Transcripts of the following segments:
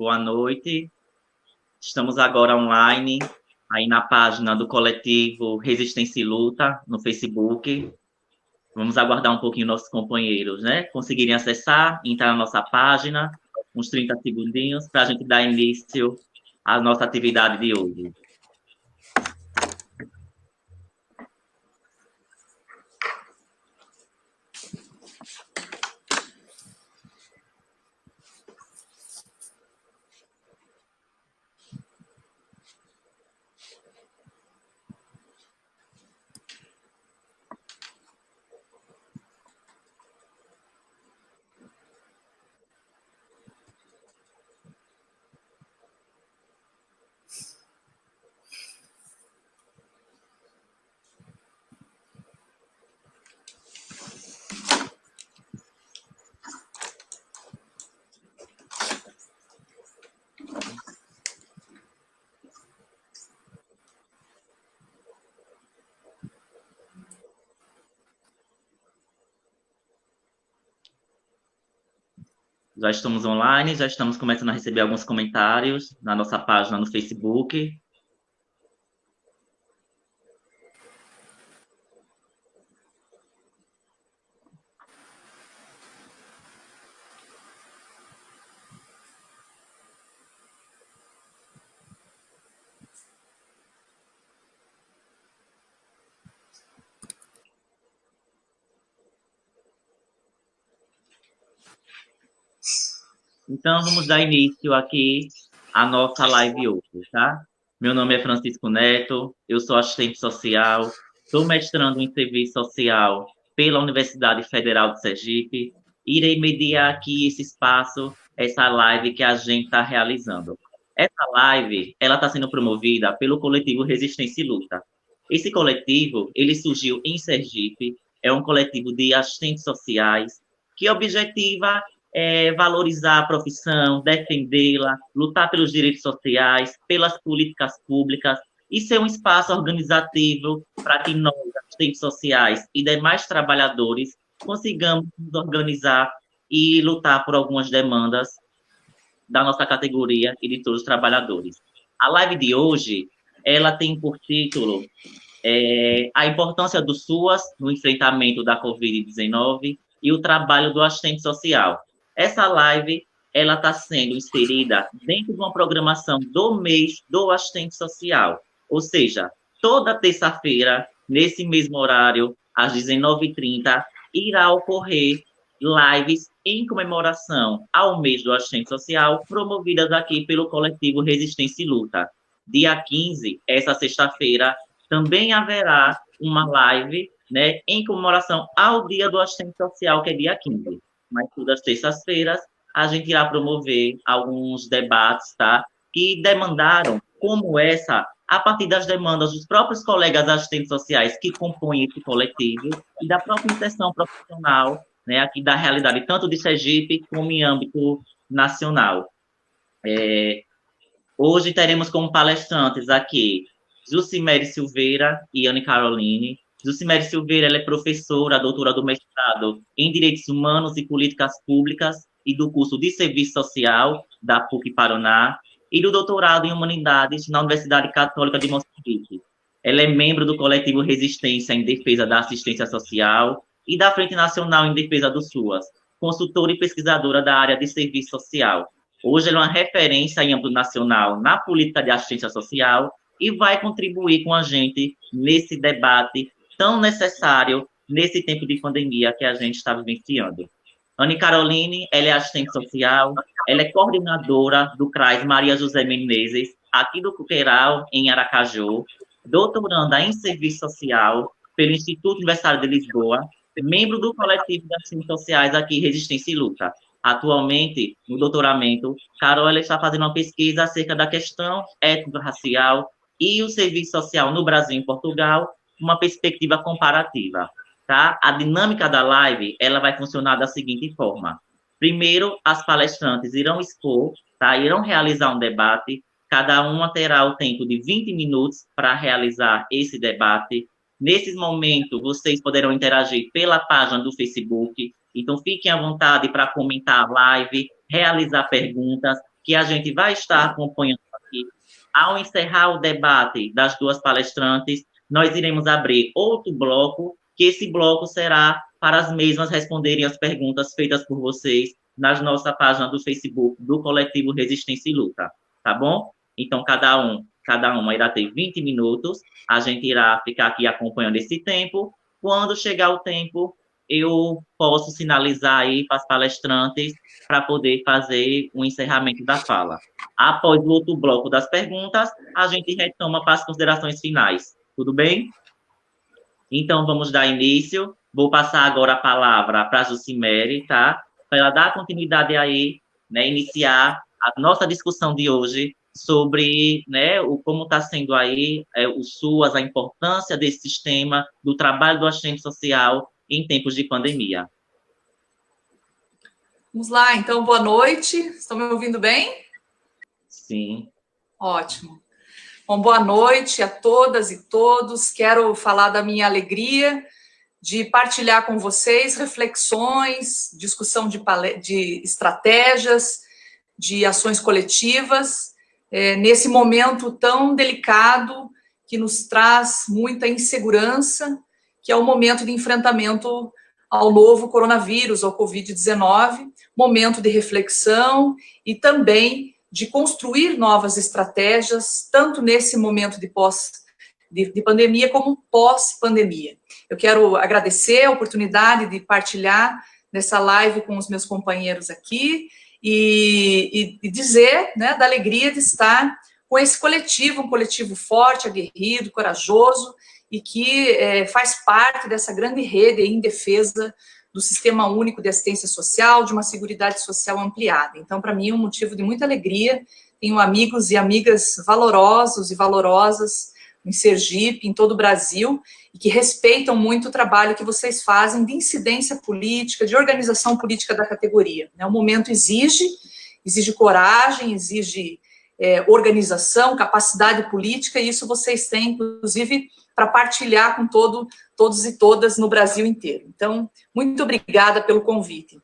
boa noite. Estamos agora online, aí na página do coletivo Resistência e Luta, no Facebook. Vamos aguardar um pouquinho nossos companheiros, né? Conseguirem acessar, entrar na nossa página, uns 30 segundinhos, para a gente dar início à nossa atividade de hoje. Já estamos online, já estamos começando a receber alguns comentários na nossa página no Facebook. Então, vamos dar início aqui à nossa live hoje, tá? Meu nome é Francisco Neto, eu sou assistente social, estou mestrando em serviço social pela Universidade Federal de Sergipe. Irei mediar aqui esse espaço, essa live que a gente está realizando. Essa live, ela está sendo promovida pelo coletivo Resistência e Luta. Esse coletivo, ele surgiu em Sergipe, é um coletivo de assistentes sociais que objetiva valorizar a profissão, defendê-la, lutar pelos direitos sociais, pelas políticas públicas e ser um espaço organizativo para que nós, assistentes sociais e demais trabalhadores, consigamos nos organizar e lutar por algumas demandas da nossa categoria e de todos os trabalhadores. A live de hoje, ela tem por título a importância do SUAS no enfrentamento da Covid-19 e o trabalho do assistente social. Essa live, ela está sendo inserida dentro de uma programação do mês do assistente social. Ou seja, toda terça-feira, nesse mesmo horário, às 19h30, irá ocorrer lives em comemoração ao mês do assistente social, promovidas aqui pelo coletivo Resistência e Luta. Dia 15, essa sexta-feira, também haverá uma live, né, em comemoração ao dia do assistente social, que é dia 15. Mas todas as terças-feiras a gente irá promover alguns debates, tá? Que demandaram, como essa, a partir das demandas dos próprios colegas assistentes sociais que compõem esse coletivo e da própria inserção profissional, né, aqui da realidade, tanto de Sergipe como em âmbito nacional. Hoje teremos como palestrantes aqui Jucimere Silveira e Anne Caroline. Jucimere Silveira, ela é professora, doutora do mestrado em Direitos Humanos e Políticas Públicas e do curso de Serviço Social da PUC-Paraná e do doutorado em Humanidades na Universidade Católica de Moçambique. Ela é membro do coletivo Resistência em Defesa da Assistência Social e da Frente Nacional em Defesa do SUAS, consultora e pesquisadora da área de serviço social. Hoje ela é uma referência em âmbito nacional na política de assistência social e vai contribuir com a gente nesse debate tão necessário nesse tempo de pandemia que a gente está vivenciando. Anne Caroline, ela é assistente social, ela é coordenadora do CRAS Maria José Menezes, aqui do Coqueiral, em Aracaju, doutoranda em serviço social pelo Instituto Universitário de Lisboa, membro do coletivo de assistentes sociais aqui, Resistência e Luta. Atualmente, no doutoramento, Carol ela está fazendo uma pesquisa acerca da questão étnico-racial e o serviço social no Brasil e em Portugal, uma perspectiva comparativa. Tá? A dinâmica da live ela vai funcionar da seguinte forma. Primeiro, as palestrantes irão expor, tá? Irão realizar um debate, cada uma terá o tempo de 20 minutos para realizar esse debate. Nesses momentos, vocês poderão interagir pela página do Facebook, então fiquem à vontade para comentar a live, realizar perguntas, que a gente vai estar acompanhando aqui. Ao encerrar o debate das duas palestrantes, nós iremos abrir outro bloco, que esse bloco será para as mesmas responderem as perguntas feitas por vocês na nossa página do Facebook do Coletivo Resistência e Luta, tá bom? Então, cada uma irá ter 20 minutos, a gente irá ficar aqui acompanhando esse tempo. Quando chegar o tempo, eu posso sinalizar aí para as palestrantes para poder fazer o encerramento da fala. Após o outro bloco das perguntas, a gente retoma para as considerações finais. Tudo bem? Então, vamos dar início. Vou passar agora a palavra para a Jucimere, tá? Para ela dar continuidade aí, né, iniciar a nossa discussão de hoje sobre, né, como está sendo aí o SUAS, a importância desse sistema, do trabalho do assistente social em tempos de pandemia. Vamos lá, então, boa noite. Estão me ouvindo bem? Sim. Ótimo. Bom, boa noite a todas e todos. Quero falar da minha alegria de partilhar com vocês reflexões, discussão de estratégias, de ações coletivas, nesse momento tão delicado que nos traz muita insegurança, que é o momento de enfrentamento ao novo coronavírus, ao Covid-19, momento de reflexão e também de construir novas estratégias, tanto nesse momento de pandemia como pós-pandemia. Eu quero agradecer a oportunidade de partilhar nessa live com os meus companheiros aqui e dizer, né, da alegria de estar com esse coletivo, um coletivo forte, aguerrido, corajoso, e que faz parte dessa grande rede em defesa do Sistema Único de Assistência Social, de uma Seguridade Social ampliada. Então, para mim, é um motivo de muita alegria. Tenho amigos e amigas valorosos e valorosas em Sergipe, em todo o Brasil, e que respeitam muito o trabalho que vocês fazem de incidência política, de organização política da categoria. O momento exige coragem, exige organização, capacidade política, e isso vocês têm, inclusive, para partilhar com todos e todas no Brasil inteiro. Então, muito obrigada pelo convite.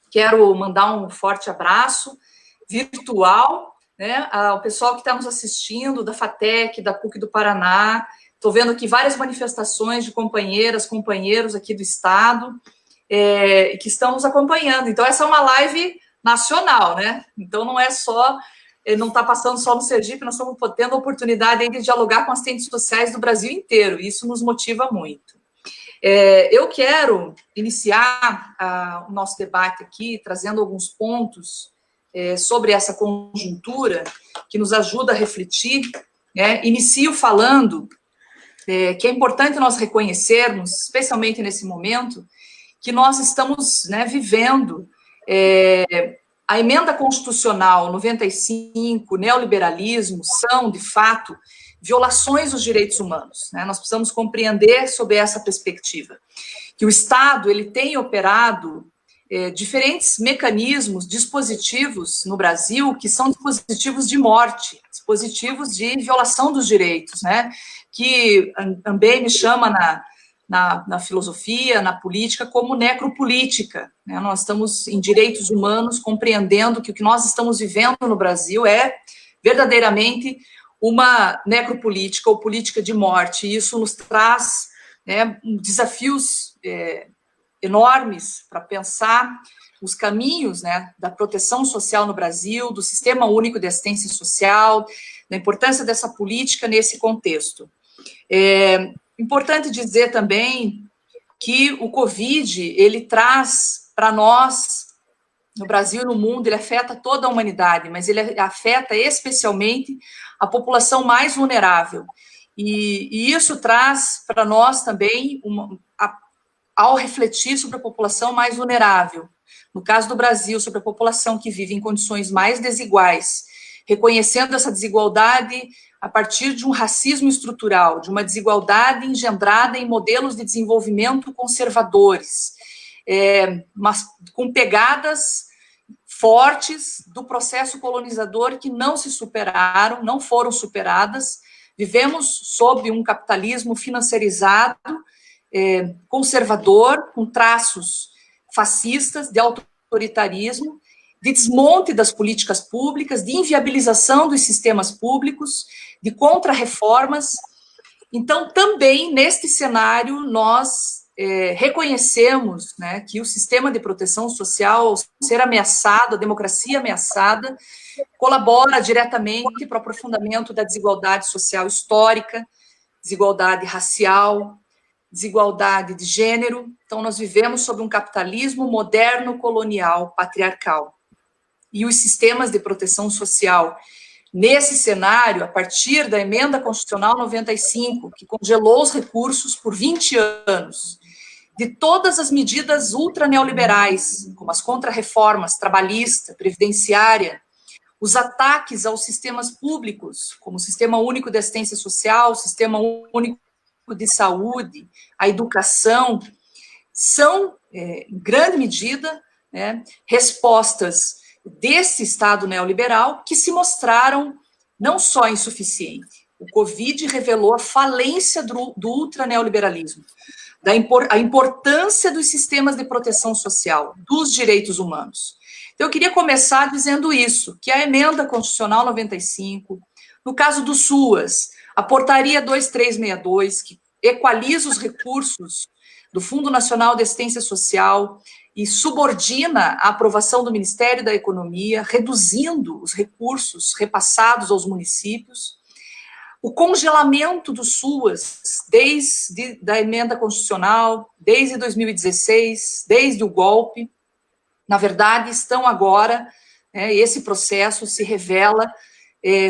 Quero mandar um forte abraço virtual, né, ao pessoal que está nos assistindo, da FATEC, da PUC do Paraná. Estou vendo aqui várias manifestações de companheiras, companheiros aqui do Estado, que estão nos acompanhando. Então, essa é uma live nacional, né? Então, não é só... não está passando só no Sergipe, nós estamos tendo a oportunidade de dialogar com assistentes sociais do Brasil inteiro, e isso nos motiva muito. Eu quero iniciar o nosso debate aqui, trazendo alguns pontos sobre essa conjuntura, que nos ajuda a refletir, né? Inicio falando que é importante nós reconhecermos, especialmente nesse momento, que nós estamos, né, vivendo... a emenda constitucional 95, neoliberalismo, são, de fato, violações dos direitos humanos, né? Nós precisamos compreender sob essa perspectiva, que o Estado ele tem operado diferentes mecanismos, dispositivos no Brasil, que são dispositivos de morte, dispositivos de violação dos direitos, né? Que também me chama na filosofia, na política, como necropolítica, né? Nós estamos em direitos humanos compreendendo que o que nós estamos vivendo no Brasil é verdadeiramente uma necropolítica ou política de morte, e isso nos traz, né, desafios enormes para pensar os caminhos, né, da proteção social no Brasil, do Sistema Único de Assistência Social, da importância dessa política nesse contexto. Importante dizer também que o Covid, ele traz para nós, no Brasil e no mundo, ele afeta toda a humanidade, mas ele afeta especialmente a população mais vulnerável. E isso traz para nós também, ao refletir sobre a população mais vulnerável, no caso do Brasil, sobre a população que vive em condições mais desiguais, reconhecendo essa desigualdade a partir de um racismo estrutural, de uma desigualdade engendrada em modelos de desenvolvimento conservadores, mas com pegadas fortes do processo colonizador que não se superaram, não foram superadas. Vivemos sob um capitalismo financiarizado, conservador, com traços fascistas, de autoritarismo, de desmonte das políticas públicas, de inviabilização dos sistemas públicos, de contra-reformas. Então, também, neste cenário, nós reconhecemos, né, que o sistema de proteção social, ao ser ameaçado, a democracia ameaçada, colabora diretamente para o aprofundamento da desigualdade social histórica, desigualdade racial, desigualdade de gênero. Então, nós vivemos sob um capitalismo moderno, colonial, patriarcal. E os sistemas de proteção social, nesse cenário, a partir da Emenda Constitucional 95, que congelou os recursos por 20 anos, de todas as medidas ultraneoliberais, como as contrarreformas trabalhista, previdenciária, os ataques aos sistemas públicos, como o Sistema Único de Assistência Social, o Sistema Único de Saúde, a educação, são, em grande medida, né, respostas desse Estado neoliberal que se mostraram não só insuficientes. O Covid revelou a falência do ultraneoliberalismo, a importância dos sistemas de proteção social, dos direitos humanos. Então, eu queria começar dizendo isso, que a Emenda Constitucional 95, no caso do SUAS, a Portaria 2362, que equaliza os recursos do Fundo Nacional de Assistência Social e subordina a aprovação do Ministério da Economia, reduzindo os recursos repassados aos municípios, o congelamento do SUAS, desde a emenda constitucional, desde 2016, desde o golpe, na verdade, estão agora, esse processo se revela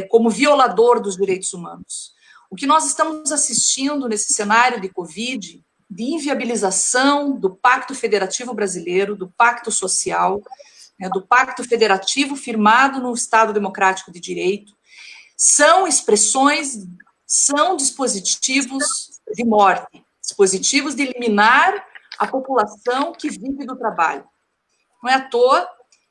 como violador dos direitos humanos. O que nós estamos assistindo nesse cenário de Covid, de inviabilização do Pacto Federativo Brasileiro, do Pacto Social, do Pacto Federativo firmado no Estado Democrático de Direito, são expressões, são dispositivos de morte, dispositivos de eliminar a população que vive do trabalho. Não é à toa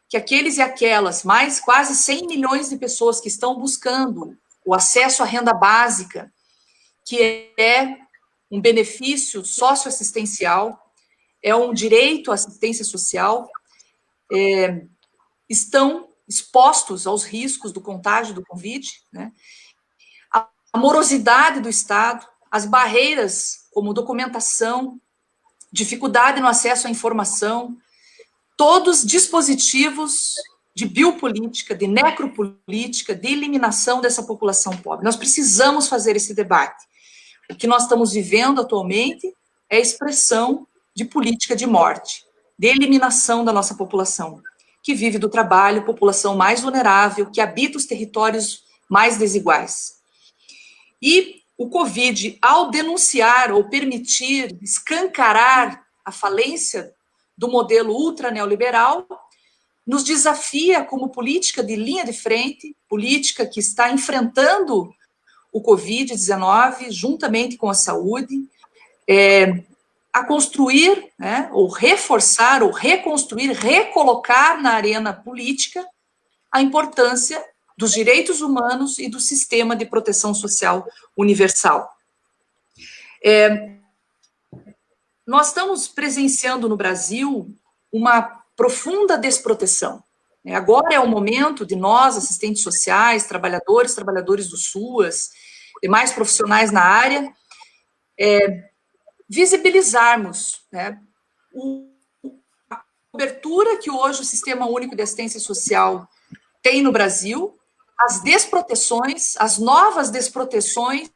que aqueles e aquelas, mais quase 100 milhões de pessoas que estão buscando o acesso à renda básica, que é um benefício socioassistencial, é um direito à assistência social, estão expostos aos riscos do contágio do Covid, né? A morosidade do Estado, as barreiras como documentação, dificuldade no acesso à informação, todos dispositivos de biopolítica, de necropolítica, de eliminação dessa população pobre. Nós precisamos fazer esse debate. O que nós estamos vivendo atualmente é a expressão de política de morte, de eliminação da nossa população, que vive do trabalho, população mais vulnerável, que habita os territórios mais desiguais. E o Covid, ao denunciar ou permitir, escancarar a falência do modelo ultraneoliberal, nos desafia como política de linha de frente, política que está enfrentando o Covid-19, juntamente com a saúde, a construir, né, ou reforçar, ou reconstruir, recolocar na arena política a importância dos direitos humanos e do sistema de proteção social universal. Nós estamos presenciando no Brasil uma profunda desproteção. Agora é o momento de nós, assistentes sociais, trabalhadores do SUAS, demais profissionais na área, visibilizarmos, né, a cobertura que hoje o Sistema Único de Assistência Social tem no Brasil, as desproteções, as novas desproteções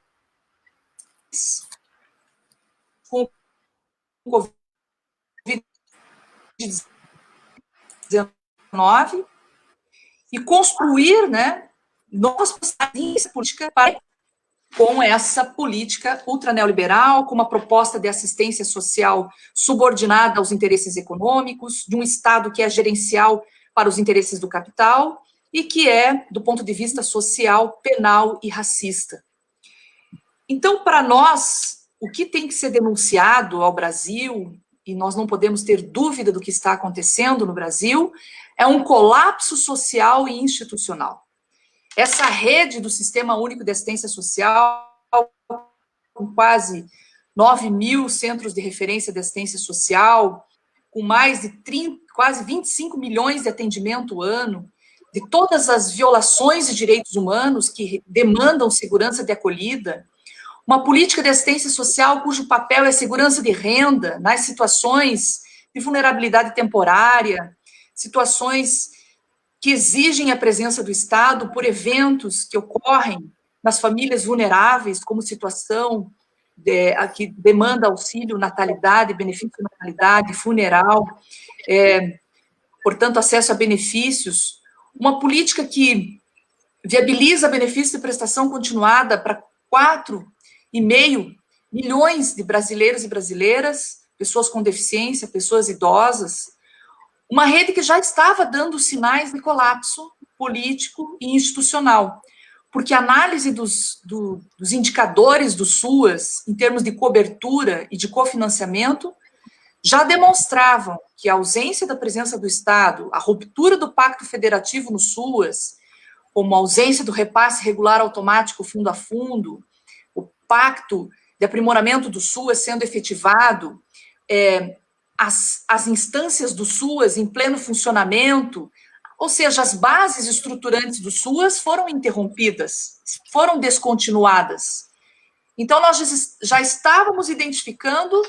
com o Covid-19 e construir, né, novas possibilidades políticas com essa política ultraneoliberal, com uma proposta de assistência social subordinada aos interesses econômicos, de um Estado que é gerencial para os interesses do capital e que é, do ponto de vista social, penal e racista. Então, para nós, o que tem que ser denunciado ao Brasil, e nós não podemos ter dúvida do que está acontecendo no Brasil, é um colapso social e institucional. Essa rede do Sistema Único de Assistência Social, com quase 9 mil centros de referência de assistência social, com mais de 30, quase 25 milhões de atendimento ano, de todas as violações de direitos humanos que demandam segurança de acolhida, uma política de assistência social cujo papel é segurança de renda nas situações de vulnerabilidade temporária, situações que exigem a presença do Estado por eventos que ocorrem nas famílias vulneráveis, como situação que demanda auxílio natalidade, benefício de natalidade, funeral, portanto, acesso a benefícios, uma política que viabiliza benefício de prestação continuada para 4,5 milhões de brasileiros e brasileiras, pessoas com deficiência, pessoas idosas, uma rede que já estava dando sinais de colapso político e institucional, porque a análise dos indicadores do SUAS, em termos de cobertura e de cofinanciamento, já demonstravam que a ausência da presença do Estado, a ruptura do pacto federativo no SUAS, como a ausência do repasse regular automático fundo a fundo, o pacto de aprimoramento do SUAS sendo efetivado, as instâncias do SUAS em pleno funcionamento, ou seja, as bases estruturantes do SUAS foram interrompidas, foram descontinuadas. Então, nós já estávamos identificando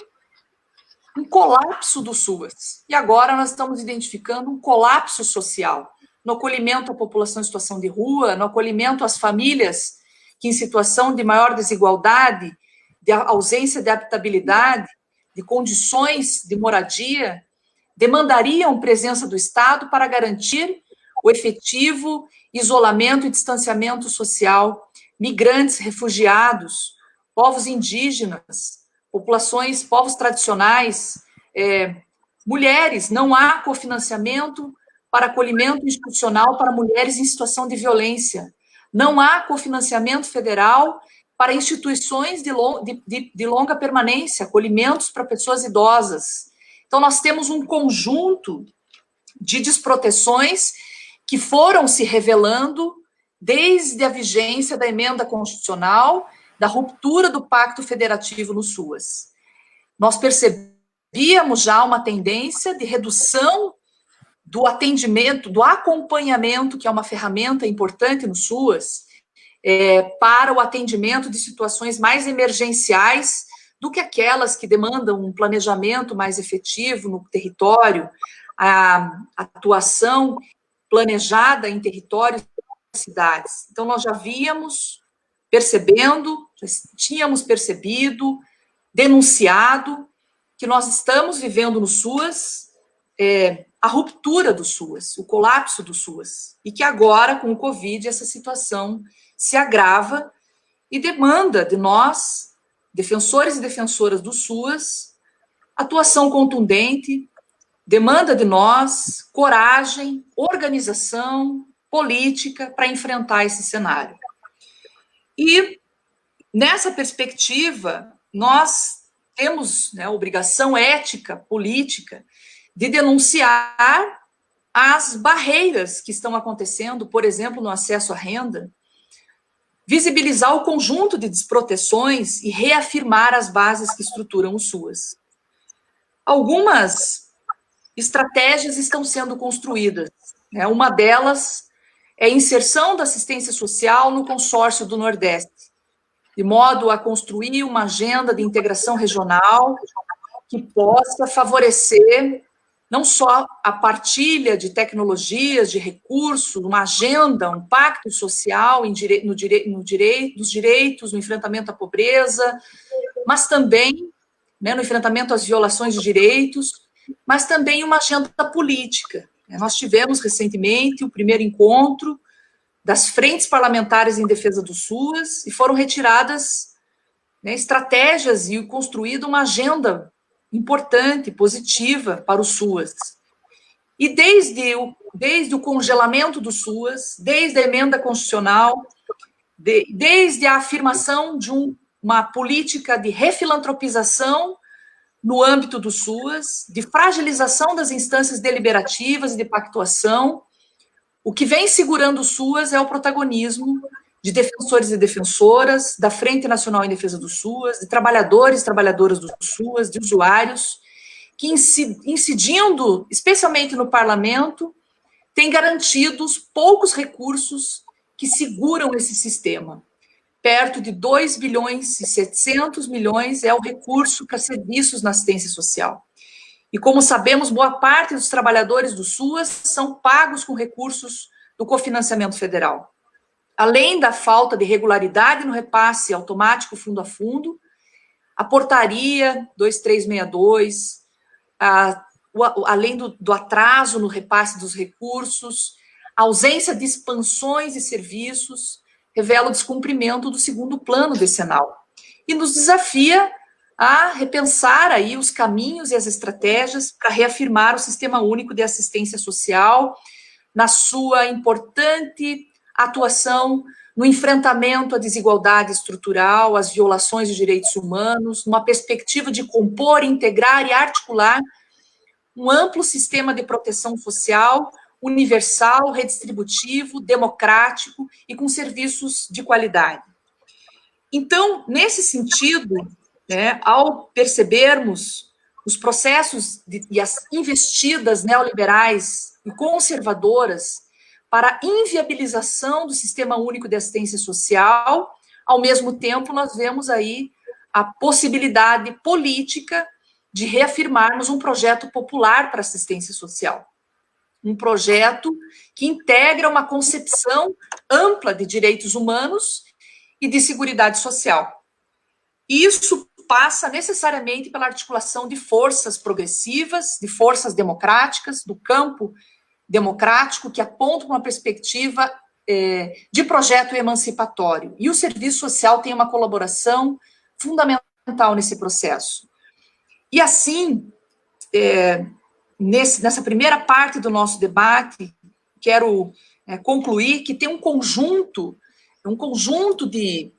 um colapso do SUAS, e agora nós estamos identificando um colapso social, no acolhimento à população em situação de rua, no acolhimento às famílias que em situação de maior desigualdade, de ausência de habitabilidade, de condições de moradia, demandariam presença do Estado para garantir o efetivo isolamento e distanciamento social, migrantes, refugiados, povos indígenas, populações, povos tradicionais, mulheres. Não há cofinanciamento para acolhimento institucional para mulheres em situação de violência. Não há cofinanciamento federal para instituições de longa permanência, acolhimentos para pessoas idosas. Então, nós temos um conjunto de desproteções que foram se revelando desde a vigência da emenda constitucional, da ruptura do pacto federativo no SUAS. Nós percebíamos já uma tendência de redução do atendimento, do acompanhamento, que é uma ferramenta importante no SUAS, para o atendimento de situações mais emergenciais do que aquelas que demandam um planejamento mais efetivo no território, a atuação planejada em territórios e cidades. Então, nós já víamos percebendo, já tínhamos percebido, denunciado, que nós estamos vivendo no SUAS a ruptura do SUAS, o colapso do SUAS, e que agora, com o Covid, essa situação se agrava e demanda de nós, defensores e defensoras do SUAS, atuação contundente, demanda de nós coragem, organização, política para enfrentar esse cenário. E, nessa perspectiva, nós temos a obrigação ética, política, de denunciar as barreiras que estão acontecendo, por exemplo, no acesso à renda, visibilizar o conjunto de desproteções e reafirmar as bases que estruturam o SUAS. Algumas estratégias estão sendo construídas. Uma delas é a inserção da assistência social no consórcio do Nordeste, de modo a construir uma agenda de integração regional que possa favorecer não só a partilha de tecnologias, de recursos, uma agenda, um pacto social nos direitos, no enfrentamento à pobreza, mas também no enfrentamento às violações de direitos, mas também uma agenda política. Nós tivemos recentemente o primeiro encontro das frentes parlamentares em defesa do SUAS e foram retiradas estratégias e construída uma agenda importante, positiva para o SUAS. E desde o congelamento do SUAS, desde a emenda constitucional, desde a afirmação de uma política de refilantropização no âmbito do SUAS, de fragilização das instâncias deliberativas e de pactuação, o que vem segurando o SUAS é o protagonismo de defensores e defensoras, da Frente Nacional em Defesa do SUAS, de trabalhadores e trabalhadoras do SUAS, de usuários, que, incidindo, especialmente no parlamento, tem garantido os poucos recursos que seguram esse sistema. Perto de 2 bilhões e 700 milhões é o recurso para serviços na assistência social. E, como sabemos, boa parte dos trabalhadores do SUAS são pagos com recursos do cofinanciamento federal. Além da falta de regularidade no repasse automático fundo a fundo, a portaria 2362, além do atraso no repasse dos recursos, a ausência de expansões de serviços, revela o descumprimento do segundo plano decenal. E nos desafia a repensar aí os caminhos e as estratégias para reafirmar o Sistema Único de Assistência Social na sua importante atuação no enfrentamento à desigualdade estrutural, às violações de direitos humanos, numa perspectiva de compor, integrar e articular um amplo sistema de proteção social, universal, redistributivo, democrático e com serviços de qualidade. Então, nesse sentido, né, ao percebermos os processos e as investidas neoliberais e conservadoras para a inviabilização do Sistema Único de Assistência Social, ao mesmo tempo nós vemos aí a possibilidade política de reafirmarmos um projeto popular para a assistência social. Um projeto que integra uma concepção ampla de direitos humanos e de seguridade social. Isso passa necessariamente pela articulação de forças progressivas, de forças democráticas, do campo democrático, que apontam uma perspectiva de projeto emancipatório. E o serviço social tem uma colaboração fundamental nesse processo. E assim, nessa primeira parte do nosso debate, quero concluir que tem um conjunto de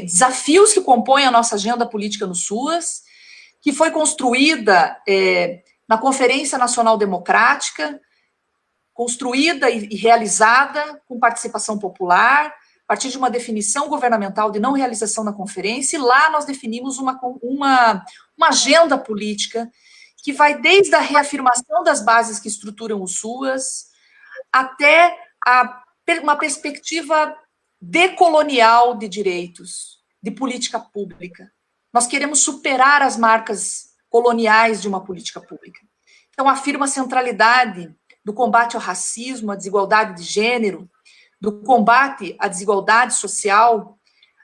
desafios que compõem a nossa agenda política no SUAS, que foi construída na Conferência Nacional Democrática, construída e realizada com participação popular, a partir de uma definição governamental de não realização na conferência, e lá nós definimos uma agenda política que vai desde a reafirmação das bases que estruturam o SUAS até uma perspectiva decolonial de direitos, de política pública. Nós queremos superar as marcas coloniais de uma política pública. Então, afirma a centralidade do combate ao racismo, à desigualdade de gênero, do combate à desigualdade social,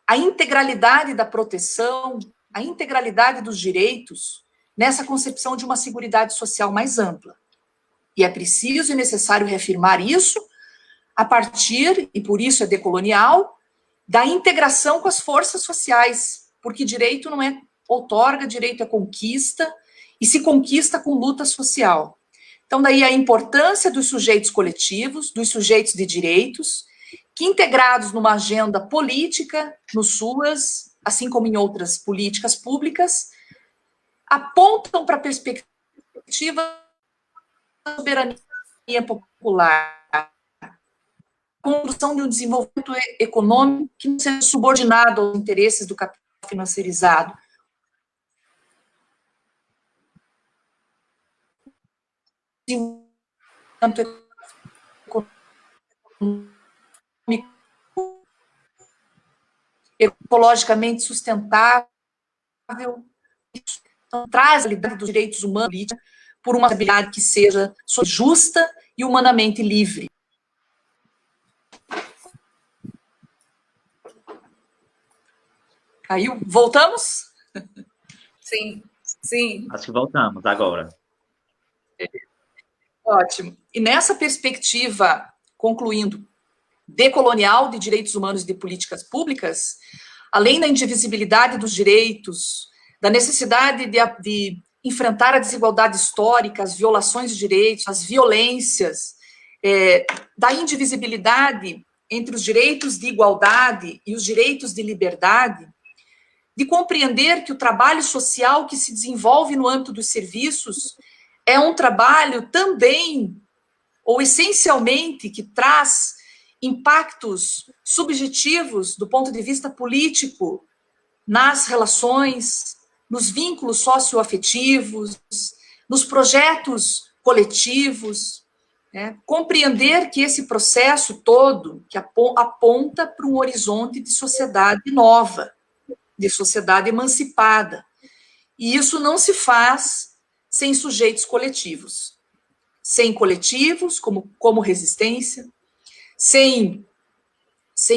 a integralidade da proteção, a integralidade dos direitos, nessa concepção de uma seguridade social mais ampla. E é preciso e necessário reafirmar isso a partir, e por isso é decolonial, da integração com as forças sociais, porque direito não é outorga, direito é conquista, e se conquista com luta social. Então, daí a importância dos sujeitos coletivos, dos sujeitos de direitos, que integrados numa agenda política, no SUAS, assim como em outras políticas públicas, apontam para a perspectiva da soberania popular, construção de um desenvolvimento econômico que não seja subordinado aos interesses do capital financiarizado. Desenvolvimento econômico ecologicamente sustentável, então, traz a liberdade dos direitos humanos por uma habilidade que seja justa e humanamente livre. Caiu? Voltamos? Sim, sim. Acho que voltamos agora. Ótimo. E nessa perspectiva, concluindo, decolonial de direitos humanos e de políticas públicas, além da indivisibilidade dos direitos, da necessidade de enfrentar a desigualdade histórica, as violações de direitos, as violências, da indivisibilidade entre os direitos de igualdade e os direitos de liberdade, de compreender que o trabalho social que se desenvolve no âmbito dos serviços é um trabalho também, ou essencialmente, que traz impactos subjetivos do ponto de vista político nas relações, nos vínculos socioafetivos, nos projetos coletivos, né? Compreender que esse processo todo que aponta para um horizonte de sociedade nova, de sociedade emancipada. E isso não se faz sem sujeitos coletivos. Sem coletivos, como resistência, sem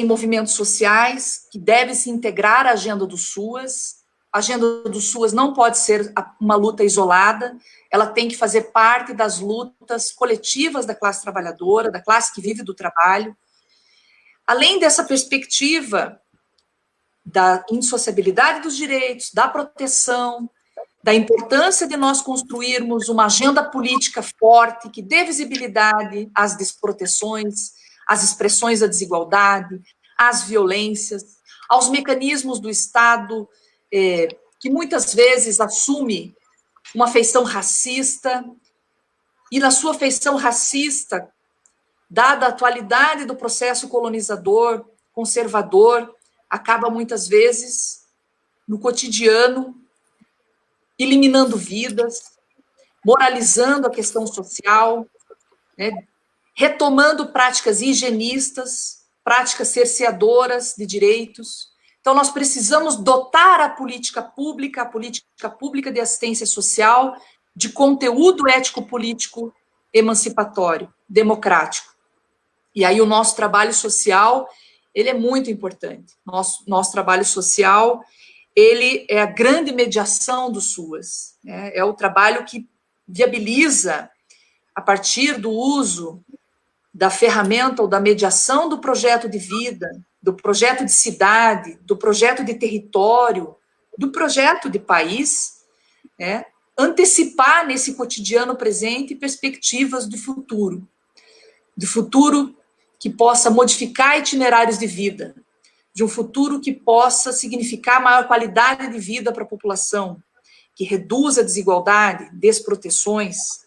movimentos sociais que devem se integrar à agenda do SUAS. A agenda do SUAS não pode ser uma luta isolada, ela tem que fazer parte das lutas coletivas da classe trabalhadora, da classe que vive do trabalho. Além dessa perspectiva da insociabilidade dos direitos, da proteção, da importância de nós construirmos uma agenda política forte que dê visibilidade às desproteções, às expressões da desigualdade, às violências, aos mecanismos do Estado, que muitas vezes assume uma feição racista, e na sua feição racista, dada a atualidade do processo colonizador, conservador, acaba muitas vezes no cotidiano, eliminando vidas, moralizando a questão social, né, retomando práticas higienistas, práticas cerceadoras de direitos. Então, nós precisamos dotar a política pública de assistência social, de conteúdo ético-político emancipatório, democrático. E aí o nosso trabalho social, ele é muito importante. Nosso trabalho social, ele é a grande mediação do SUAS, né? É o trabalho que viabiliza, a partir do uso da ferramenta ou da mediação do projeto de vida, do projeto de cidade, do projeto de território, do projeto de país, né? Antecipar nesse cotidiano presente perspectivas de futuro que possa modificar itinerários de vida, de um futuro que possa significar maior qualidade de vida para a população, que reduza a desigualdade, desproteções.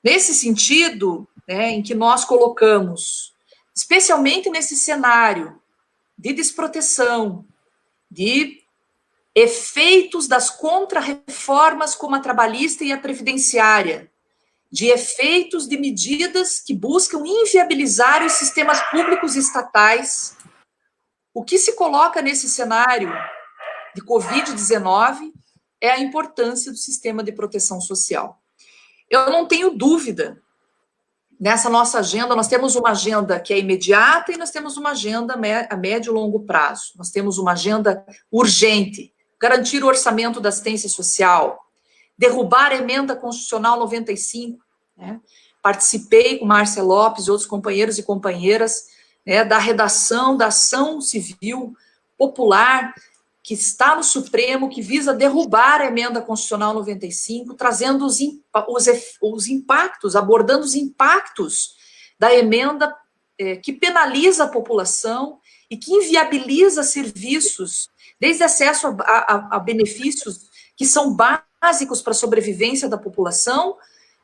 Nesse sentido, né, em que nós colocamos, especialmente nesse cenário de desproteção, de efeitos das contrarreformas como a trabalhista e a previdenciária, de efeitos de medidas que buscam inviabilizar os sistemas públicos estatais. O que se coloca nesse cenário de Covid-19 é a importância do sistema de proteção social. Eu não tenho dúvida, nessa nossa agenda, nós temos uma agenda que é imediata e nós temos uma agenda a médio e longo prazo. Nós temos uma agenda urgente, garantir o orçamento da assistência social, derrubar a emenda constitucional 95, né? Participei com Márcia Lopes e outros companheiros e companheiras, né, da redação da ação civil popular que está no Supremo, que visa derrubar a emenda constitucional 95, trazendo os impactos, abordando os impactos da emenda que penaliza a população e que inviabiliza serviços, desde acesso a benefícios que são básicos para a sobrevivência da população,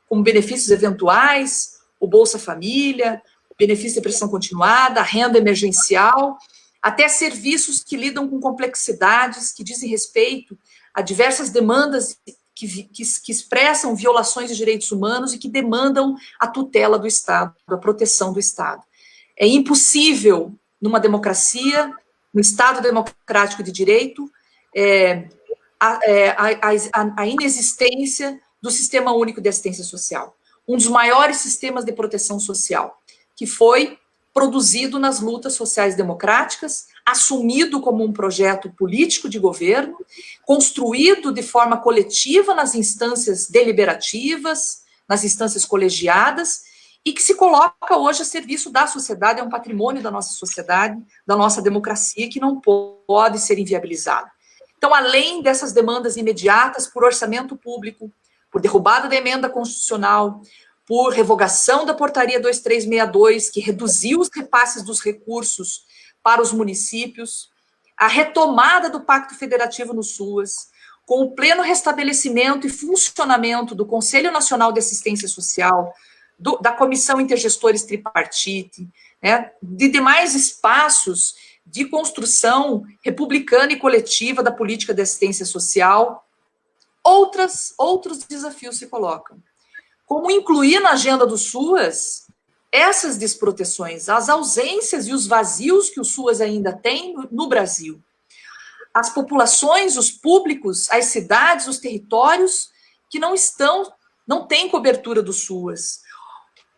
como benefícios eventuais, o Bolsa Família, benefício de prestação continuada, renda emergencial, até serviços que lidam com complexidades, que dizem respeito a diversas demandas que expressam violações de direitos humanos e que demandam a tutela do Estado, a proteção do Estado. É impossível, numa democracia, no Estado democrático de direito, a inexistência do Sistema Único de Assistência Social, um dos maiores sistemas de proteção social, que foi produzido nas lutas sociais democráticas, assumido como um projeto político de governo, construído de forma coletiva nas instâncias deliberativas, nas instâncias colegiadas, e que se coloca hoje a serviço da sociedade, é um patrimônio da nossa sociedade, da nossa democracia, que não pode ser inviabilizado. Então, além dessas demandas imediatas por orçamento público, por derrubada da emenda constitucional, por revogação da portaria 2362, que reduziu os repasses dos recursos para os municípios, a retomada do Pacto Federativo no SUAS, com o pleno restabelecimento e funcionamento do Conselho Nacional de Assistência Social, da Comissão Intergestores Tripartite, né, de demais espaços de construção republicana e coletiva da política de assistência social, outros desafios se colocam. Como incluir na agenda do SUAS essas desproteções, as ausências e os vazios que o SUAS ainda tem no Brasil. As populações, os públicos, as cidades, os territórios que não têm cobertura do SUAS.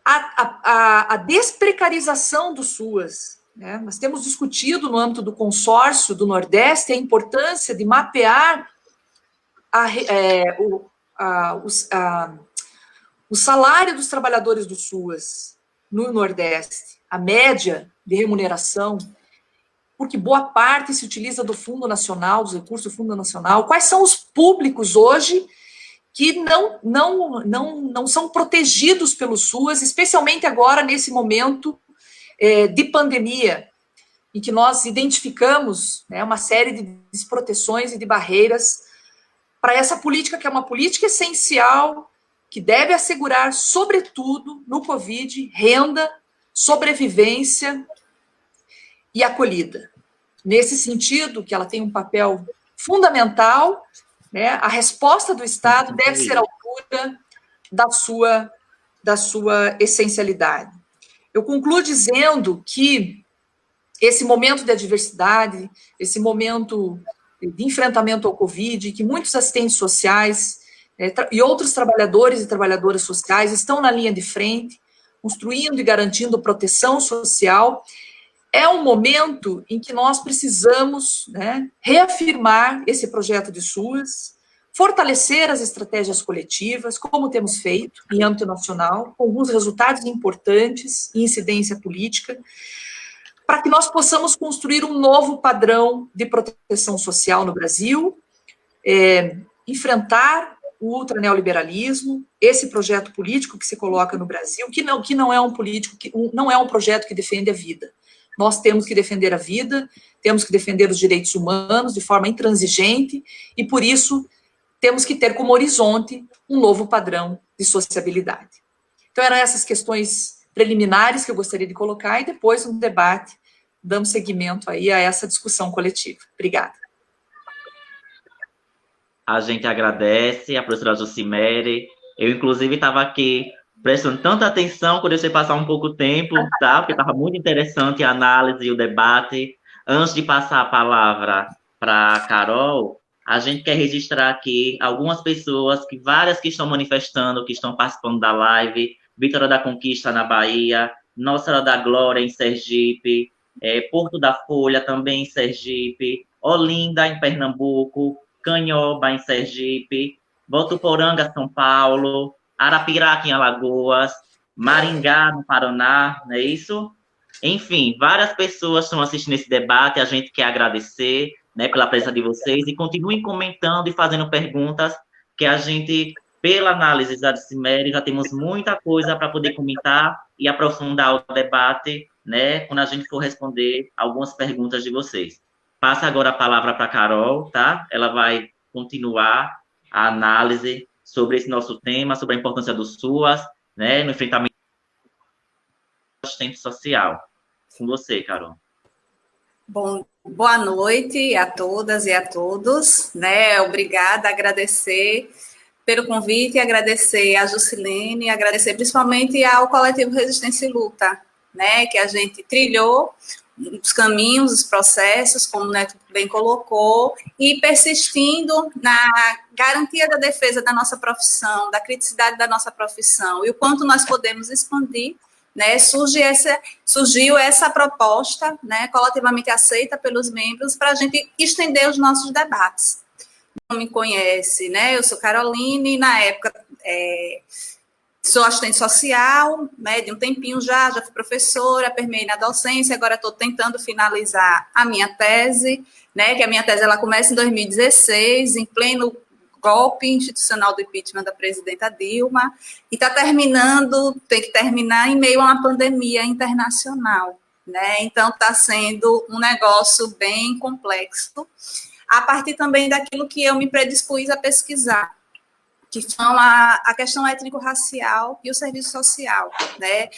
A desprecarização do SUAS. Né? Nós temos discutido no âmbito do consórcio do Nordeste a importância de mapear o salário dos trabalhadores do SUAS no Nordeste, a média de remuneração, porque boa parte se utiliza do Fundo Nacional, dos recursos do Fundo Nacional. Quais são os públicos hoje que não são protegidos pelo SUAS, especialmente agora nesse momento de pandemia, em que nós identificamos, né, uma série de desproteções e de barreiras para essa política, que é uma política essencial, que deve assegurar, sobretudo, no Covid, renda, sobrevivência e acolhida. Nesse sentido, que ela tem um papel fundamental, né, a resposta do Estado deve ser à altura da sua essencialidade. Eu concluo dizendo que esse momento de adversidade, esse momento de enfrentamento ao Covid, que muitos assistentes sociais e outros trabalhadores e trabalhadoras sociais estão na linha de frente, construindo e garantindo proteção social, é um momento em que nós precisamos, né, reafirmar esse projeto de SUAS, fortalecer as estratégias coletivas, como temos feito em âmbito nacional, com alguns resultados importantes e incidência política, para que nós possamos construir um novo padrão de proteção social no Brasil, enfrentar o ultraneoliberalismo, esse projeto político que se coloca no Brasil, que não é não é um projeto que defende a vida. Nós temos que defender a vida, temos que defender os direitos humanos de forma intransigente, e por isso temos que ter como horizonte um novo padrão de sociabilidade. Então, eram essas questões preliminares que eu gostaria de colocar, e depois, no debate, damos seguimento aí a essa discussão coletiva. Obrigada. A gente agradece a professora Jucimere. Eu, inclusive, estava aqui prestando tanta atenção quando eu deixei passar um pouco tempo, tá? Porque estava muito interessante a análise e o debate. Antes de passar a palavra para a Carol, a gente quer registrar aqui algumas pessoas, várias que estão manifestando, que estão participando da live. Vitória da Conquista, na Bahia, Nossa Senhora da Glória, em Sergipe, Porto da Folha, também em Sergipe, Olinda, em Pernambuco, Canhoba, em Sergipe, Votuporanga, São Paulo, Arapiraca, em Alagoas, Maringá, no Paraná, não é isso? Enfim, várias pessoas estão assistindo esse debate, a gente quer agradecer, né, pela presença de vocês, e continuem comentando e fazendo perguntas, que a gente, pela análise da Jucimere, já temos muita coisa para poder comentar e aprofundar o debate, né, quando a gente for responder algumas perguntas de vocês. Passa agora a palavra para a Carol, tá? Ela vai continuar a análise sobre esse nosso tema, sobre a importância do SUAS, né, no enfrentamento do assistente social. Com você, Carol. Bom, boa noite a todas e a todos, né? Obrigada, agradecer pelo convite, agradecer a Jucilene, agradecer principalmente ao Coletivo Resistência e Luta, né? Que a gente trilhou os caminhos, os processos, como o Neto bem colocou, e persistindo na garantia da defesa da nossa profissão, da criticidade da nossa profissão, e o quanto nós podemos expandir, né, surgiu essa proposta, né, coletivamente aceita pelos membros, para a gente estender os nossos debates. Não me conhece, né, eu sou Caroline, na época sou assistente social, né, de um tempinho já fui professora, permeei na docência, agora estou tentando finalizar a minha tese, né, que a minha tese ela começa em 2016, em pleno golpe institucional do impeachment da presidenta Dilma, e está tem que terminar em meio a uma pandemia internacional, né, então está sendo um negócio bem complexo, a partir também daquilo que eu me predispus a pesquisar, que são a questão étnico-racial e o serviço social, né?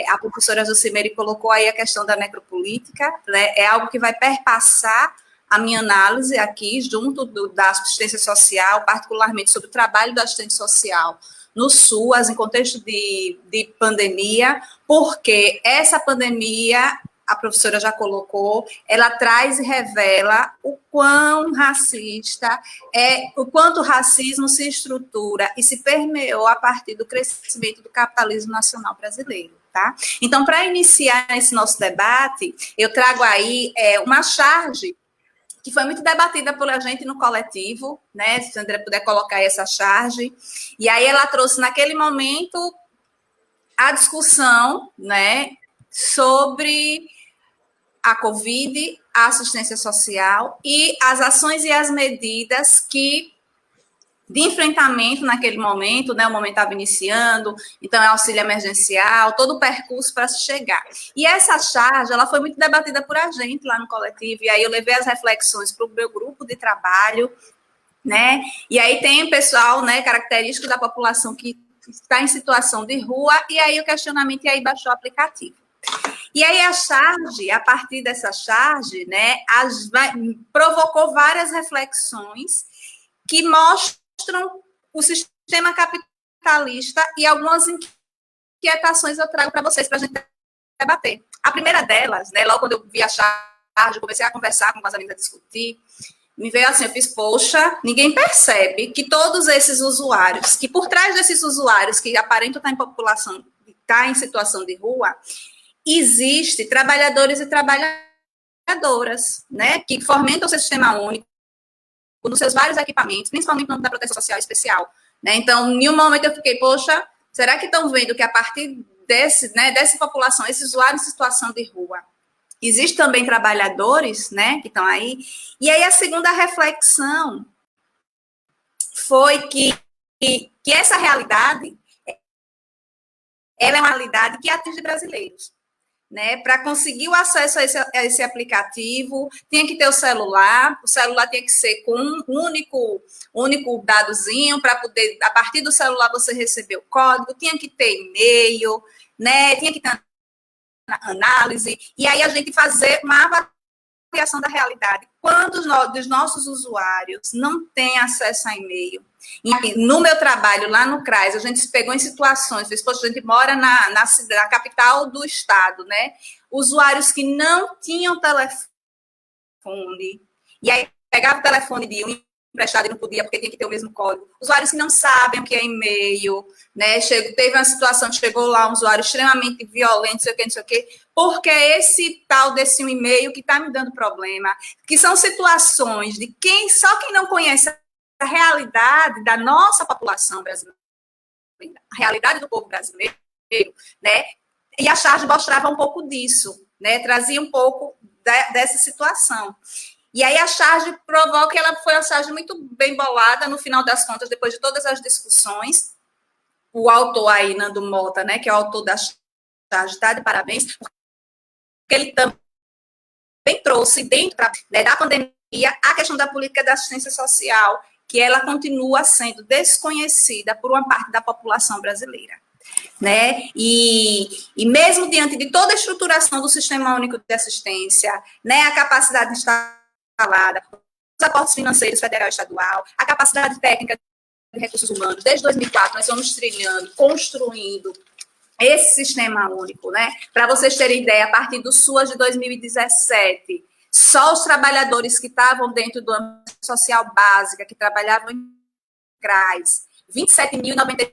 A professora Jucimere colocou aí a questão da necropolítica, né? É algo que vai perpassar a minha análise aqui, junto da assistência social, particularmente sobre o trabalho do assistente social no SUAS, em contexto de pandemia, porque essa pandemia, a professora já colocou, ela traz e revela o quão racista o quanto o racismo se estrutura e se permeou a partir do crescimento do capitalismo nacional brasileiro. Tá? Então, para iniciar esse nosso debate, eu trago aí uma charge que foi muito debatida pela gente no coletivo, né? Se a André puder colocar aí essa charge. E aí ela trouxe, naquele momento, a discussão, né, sobre a Covid, a assistência social e as ações e as medidas de enfrentamento naquele momento, né? O momento estava iniciando, então é auxílio emergencial, todo o percurso para se chegar. E essa charge, ela foi muito debatida por a gente lá no coletivo, e aí eu levei as reflexões para o meu grupo de trabalho, né? E aí tem o pessoal, né, característico da população que está em situação de rua, e aí o questionamento, e aí baixou o aplicativo. E aí a charge, a partir dessa charge, né, provocou várias reflexões que mostram o sistema capitalista e algumas inquietações eu trago para vocês, para a gente debater. A primeira delas, né, logo quando eu vi a charge, comecei a conversar com as amigas, a discutir, me veio assim, eu fiz, poxa, ninguém percebe que todos esses usuários, que por trás desses usuários que aparentam estar em população, estar em situação de rua, existe trabalhadores e trabalhadoras, né, que fomentam o seu sistema único, nos seus vários equipamentos, principalmente no âmbito da proteção social especial, né? Então, em um momento eu fiquei, poxa, será que estão vendo que a partir dessa população, esses usuários em situação de rua, existem também trabalhadores, né, que estão aí? E aí a segunda reflexão foi que essa realidade, ela é uma realidade que atinge brasileiros. Né, para conseguir o acesso a esse aplicativo, tinha que ter o celular tinha que ser com um único dadozinho, para poder, a partir do celular, você receber o código, tinha que ter e-mail, né, tinha que ter análise, e aí a gente fazer uma avaliação da realidade. Quantos dos nossos usuários não têm acesso a e-mail? E no meu trabalho, lá no CRAS, a gente se pegou em situações, a gente mora na capital do estado, né? Usuários que não tinham telefone, e aí pegava o telefone de um emprestado e não podia, porque tinha que ter o mesmo código. Usuários que não sabem o que é e-mail, né? Teve uma situação que chegou lá um usuário extremamente violento, não sei o quê, porque é esse tal desse e-mail que está me dando problema, que são situações de só quem não conhece a realidade da nossa população brasileira, a realidade do povo brasileiro, né? E a charge mostrava um pouco disso, né? Trazia um pouco dessa situação. E aí a charge provoca, ela foi uma charge muito bem bolada, no final das contas, depois de todas as discussões, o autor aí, Nando Mota, né, que é o autor da charge, está de parabéns, porque ele também trouxe dentro da pandemia a questão da política da assistência social, que ela continua sendo desconhecida por uma parte da população brasileira, né? E mesmo diante de toda a estruturação do Sistema Único de Assistência, né, a capacidade instalada, os aportes financeiros federal e estadual, a capacidade técnica de recursos humanos, desde 2004 nós vamos trilhando, construindo esse Sistema Único, né? Para vocês terem ideia, a partir do SUAS de 2017, só os trabalhadores que estavam dentro do âmbito social básica, que trabalhavam em CRAS, 27.097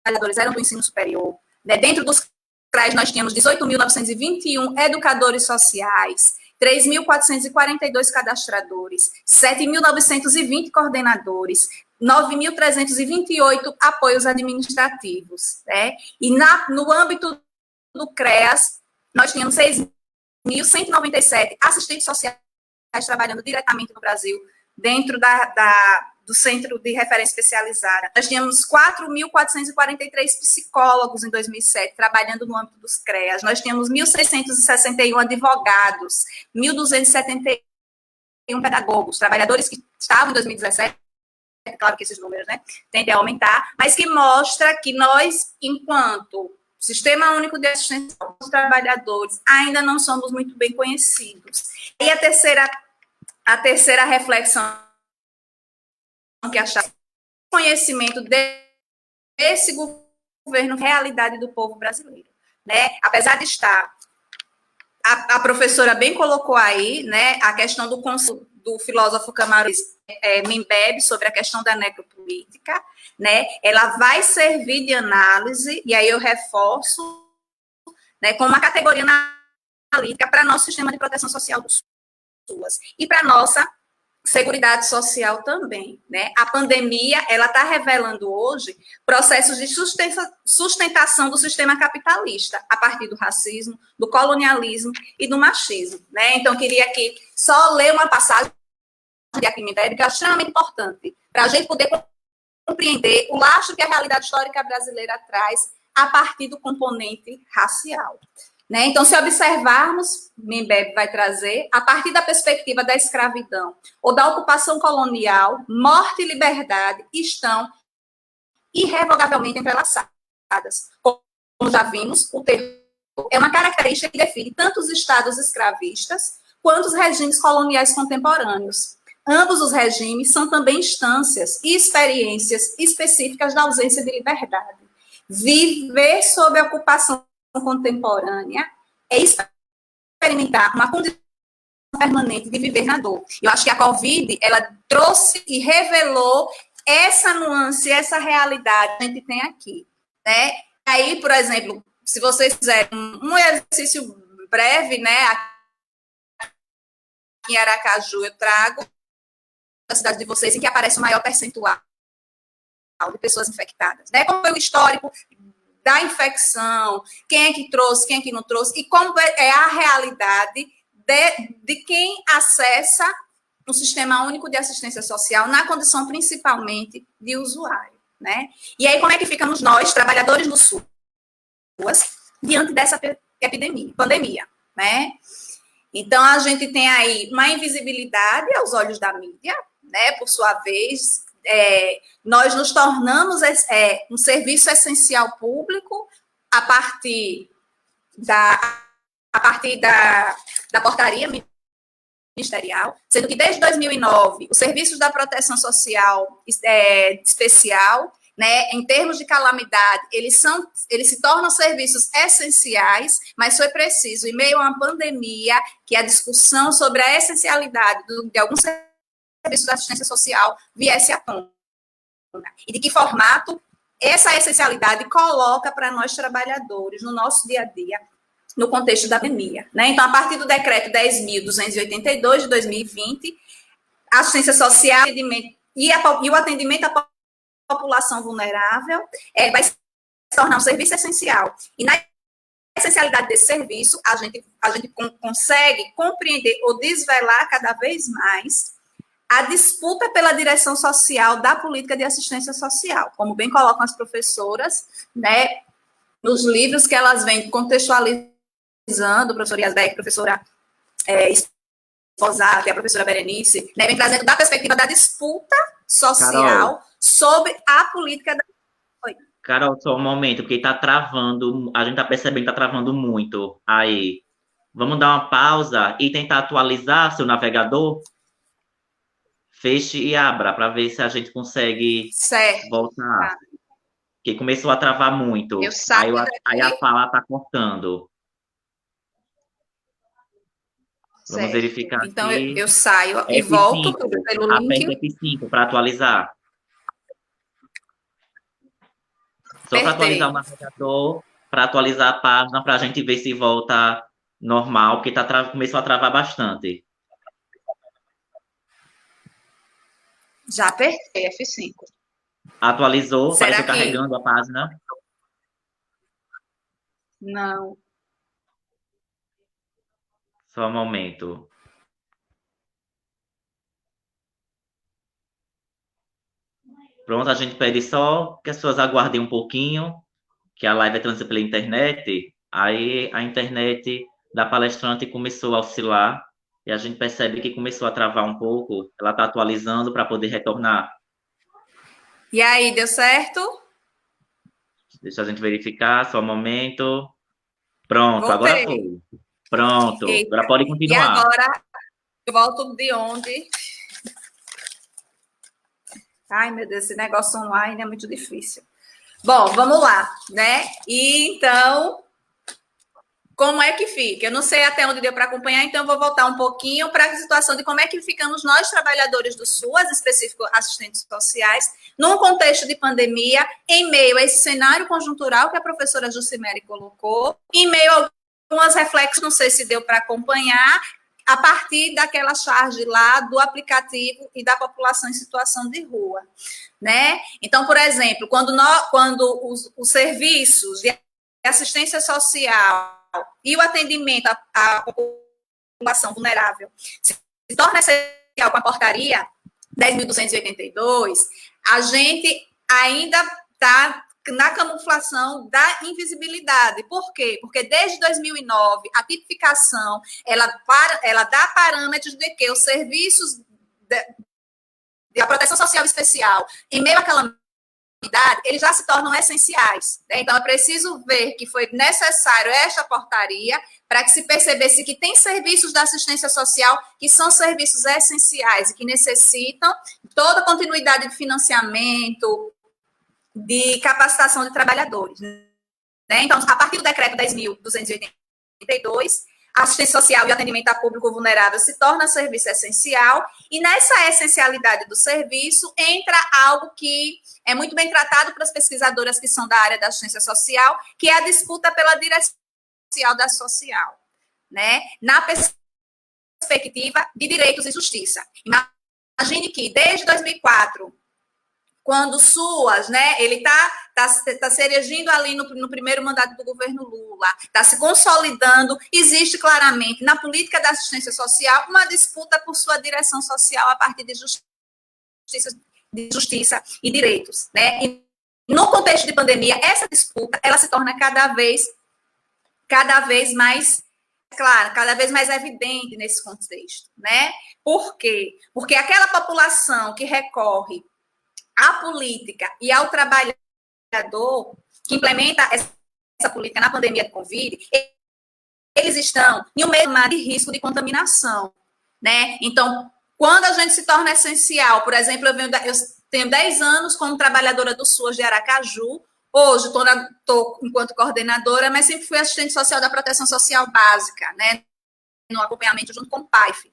trabalhadores eram do ensino superior. Né? Dentro dos CRAS, nós tínhamos 18.921 educadores sociais, 3.442 cadastradores, 7.920 coordenadores, 9.328 apoios administrativos. Né? E no âmbito do CREAS, nós tínhamos 6.197 assistentes sociais trabalhando diretamente no Brasil, dentro do Centro de Referência Especializada. Nós tínhamos 4.443 psicólogos em 2007, trabalhando no âmbito dos CREAS. Nós tínhamos 1.661 advogados, 1.271 pedagogos, trabalhadores que estavam em 2017 claro que esses números, né, tendem a aumentar, mas que mostra que nós, enquanto Sistema Único de Assistência aos Trabalhadores, ainda não somos muito bem conhecidos. E a terceira reflexão que achar conhecimento desse governo, realidade do povo brasileiro, né? Apesar de estar, a professora bem colocou aí, né, a questão do filósofo camarões Mbembe sobre a questão da necropolítica, né? Ela vai servir de análise, e aí eu reforço, né, como uma categoria analítica para nosso sistema de proteção social do SUAS e para nossa Seguridade Social também, né? A pandemia, ela está revelando hoje processos de sustentação do sistema capitalista, a partir do racismo, do colonialismo e do machismo, né? Então, eu queria aqui só ler uma passagem de Akin Mbembe, que é extremamente importante, para a gente poder compreender o lastro que a realidade histórica brasileira traz a partir do componente racial. Né? Então, se observarmos, Mbembe vai trazer, a partir da perspectiva da escravidão ou da ocupação colonial, morte e liberdade estão irrevogavelmente entrelaçadas. Como já vimos, o terror é uma característica que define tanto os estados escravistas quanto os regimes coloniais contemporâneos. Ambos os regimes são também instâncias e experiências específicas da ausência de liberdade. Viver sob a ocupação contemporânea é experimentar uma condição permanente de viver na dor. Eu acho que a Covid, ela trouxe e revelou essa nuance, essa realidade que a gente tem aqui, né? Aí, por exemplo, se vocês fizerem um exercício breve, né, aqui em Aracaju, eu trago a cidade de vocês em que aparece o maior percentual de pessoas infectadas, né? Como foi o histórico da infecção, quem é que trouxe, quem é que não trouxe, e como é a realidade de quem acessa o Sistema Único de Assistência Social na condição principalmente de usuário, né? E aí como é que ficamos nós, trabalhadores do SUAS, diante dessa pandemia, né? Então, a gente tem aí uma invisibilidade aos olhos da mídia, né? Por sua vez, nós nos tornamos um serviço essencial público a partir da portaria ministerial, sendo que desde 2009 os serviços da proteção social especial, né, em termos de calamidade, eles se tornam serviços essenciais, mas foi preciso, em meio a uma pandemia, que a discussão sobre a essencialidade de alguns serviço da assistência social viesse à tona. E de que formato essa essencialidade coloca para nós trabalhadores no nosso dia a dia, no contexto da pandemia. Né? Então, a partir do decreto 10.282 de 2020, a assistência social e o atendimento à população vulnerável vai se tornar um serviço essencial. E na essencialidade desse serviço, a gente consegue compreender ou desvelar cada vez mais a disputa pela direção social da política de assistência social, como bem colocam as professoras, né, nos livros que elas vêm contextualizando, a professora Yasbeck, a professora Esposado e a professora Berenice, né, vem trazendo da perspectiva da disputa social, Carol, sobre a política da... Oi. Carol, só um momento, porque está travando, a gente está percebendo que está travando muito. Aí, vamos dar uma pausa e tentar atualizar seu navegador? Feche e abra para ver se a gente consegue voltar. Porque começou a travar muito. Aí a fala está cortando. Vamos verificar então, aqui. Eu saio e volto pelo link. Aperte F5 para atualizar. Só para atualizar o navegador, para atualizar a página, para a gente ver se volta normal, porque começou a travar bastante. Já apertei F5. Atualizou? Apareceu carregando a página? Não. Só um momento. Pronto, a gente pede só que as pessoas aguardem um pouquinho, que a live é transmitida pela internet. Aí a internet da palestrante começou a oscilar e a gente percebe que começou a travar um pouco. Ela está atualizando para poder retornar. E aí, deu certo? Deixa a gente verificar, só um momento. Pronto, agora Voltei. foi. Pronto, agora Eita. pode E continuar. agora, eu volto de onde? Ai, meu Deus, esse negócio online é muito difícil. Bom, vamos lá, né? E então, como é que fica? Eu não sei até onde deu para acompanhar, então eu vou voltar um pouquinho para a situação de como é que ficamos nós, trabalhadores do SUAS, específico assistentes sociais, num contexto de pandemia, em meio a esse cenário conjuntural que a professora Jucimere colocou, em meio a algumas reflexões, não sei se deu para acompanhar, a partir daquela charge lá do aplicativo e da população em situação de rua, né? Então, por exemplo, quando os serviços de assistência social e o atendimento à população vulnerável se torna essencial com a portaria 10.282, a gente ainda está na camuflação da invisibilidade. Por quê? Porque desde 2009, a tipificação, ela dá parâmetros de que os serviços de proteção social especial, em meio àquela eles já se tornam essenciais. Né? Então, é preciso ver que foi necessário esta portaria para que se percebesse que tem serviços da assistência social que são serviços essenciais e que necessitam toda a continuidade de financiamento, de capacitação de trabalhadores. Né? Então, a partir do decreto 10.282, a assistência social e o atendimento a público vulnerável se torna serviço essencial, e nessa essencialidade do serviço entra algo que é muito bem tratado para as pesquisadoras que são da área da assistência social, que é a disputa pela direção da social, né? Na perspectiva de direitos e justiça. Imagine que desde 2004, quando o SUAS, né, ele tá se erigindo ali no primeiro mandato do governo Lula, está se consolidando, existe claramente na política da assistência social uma disputa por sua direção social a partir de justiça e direitos, né? E no contexto de pandemia, essa disputa ela se torna cada vez mais clara, cada vez mais evidente nesse contexto, né? Por quê? Porque aquela população que recorre à política e ao trabalhador que implementa essa política na pandemia de Covid, eles estão em um meio de risco de contaminação, né? Então, quando a gente se torna essencial, por exemplo, eu tenho 10 anos como trabalhadora do SUAS de Aracaju, hoje estou enquanto coordenadora, mas sempre fui assistente social da proteção social básica, né? No acompanhamento junto com o PAIF.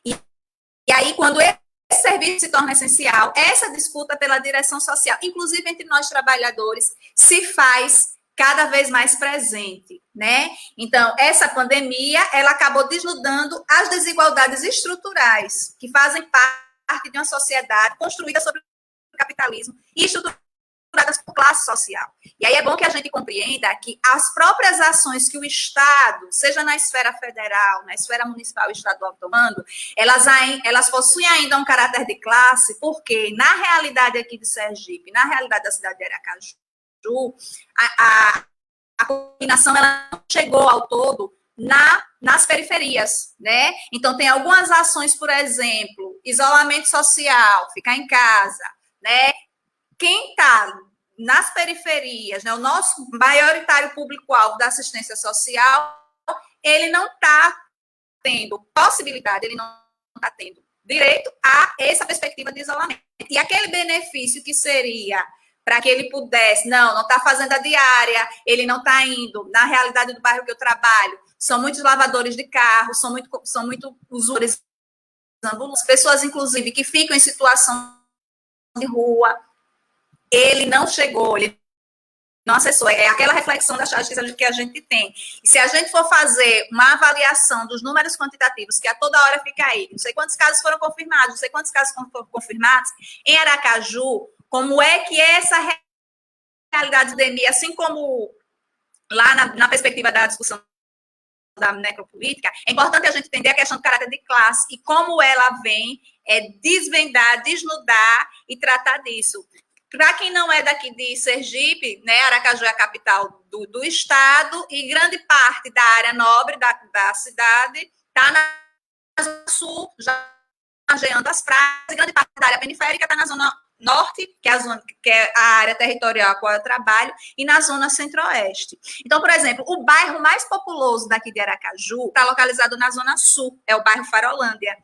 E aí, quando esse serviço se torna essencial, essa disputa pela direção social, inclusive entre nós trabalhadores, se faz cada vez mais presente, né? Então, essa pandemia, ela acabou desnudando as desigualdades estruturais que fazem parte de uma sociedade construída sobre o capitalismo e estruturada por classe social. E aí é bom que a gente compreenda que as próprias ações que o Estado, seja na esfera federal, na esfera municipal e estadual tomando, elas possuem ainda um caráter de classe, porque na realidade aqui de Sergipe, na realidade da cidade de Aracaju, a combinação ela não chegou ao todo nas periferias, né? Então tem algumas ações, por exemplo, isolamento social, ficar em casa, né? Quem está nas periferias, né, o nosso maioritário público-alvo da assistência social, ele não está tendo possibilidade, ele não está tendo direito a essa perspectiva de isolamento. E aquele benefício que seria para que ele pudesse, não está fazendo a diária, ele não está indo, na realidade do bairro que eu trabalho, são muitos lavadores de carro, são muito usuários, pessoas, inclusive, que ficam em situação de rua. Ele não chegou, ele não acessou. É aquela reflexão da charge que a gente tem. E se a gente for fazer uma avaliação dos números quantitativos, que a toda hora fica aí, não sei quantos casos foram confirmados, não sei quantos casos foram confirmados, em Aracaju, como é que essa realidade de endemia, assim como lá na perspectiva da discussão da necropolítica, é importante a gente entender a questão do caráter de classe e como ela vem desvendar, desnudar e tratar disso. Para quem não é daqui de Sergipe, né, Aracaju é a capital do estado e grande parte da área nobre da cidade está na zona sul, já margeando as praias, e grande parte da área periférica está na zona norte, que é a zona, que é a área territorial a qual eu trabalho, e na zona centro-oeste. Então, por exemplo, o bairro mais populoso daqui de Aracaju está localizado na zona sul, é o bairro Farolândia.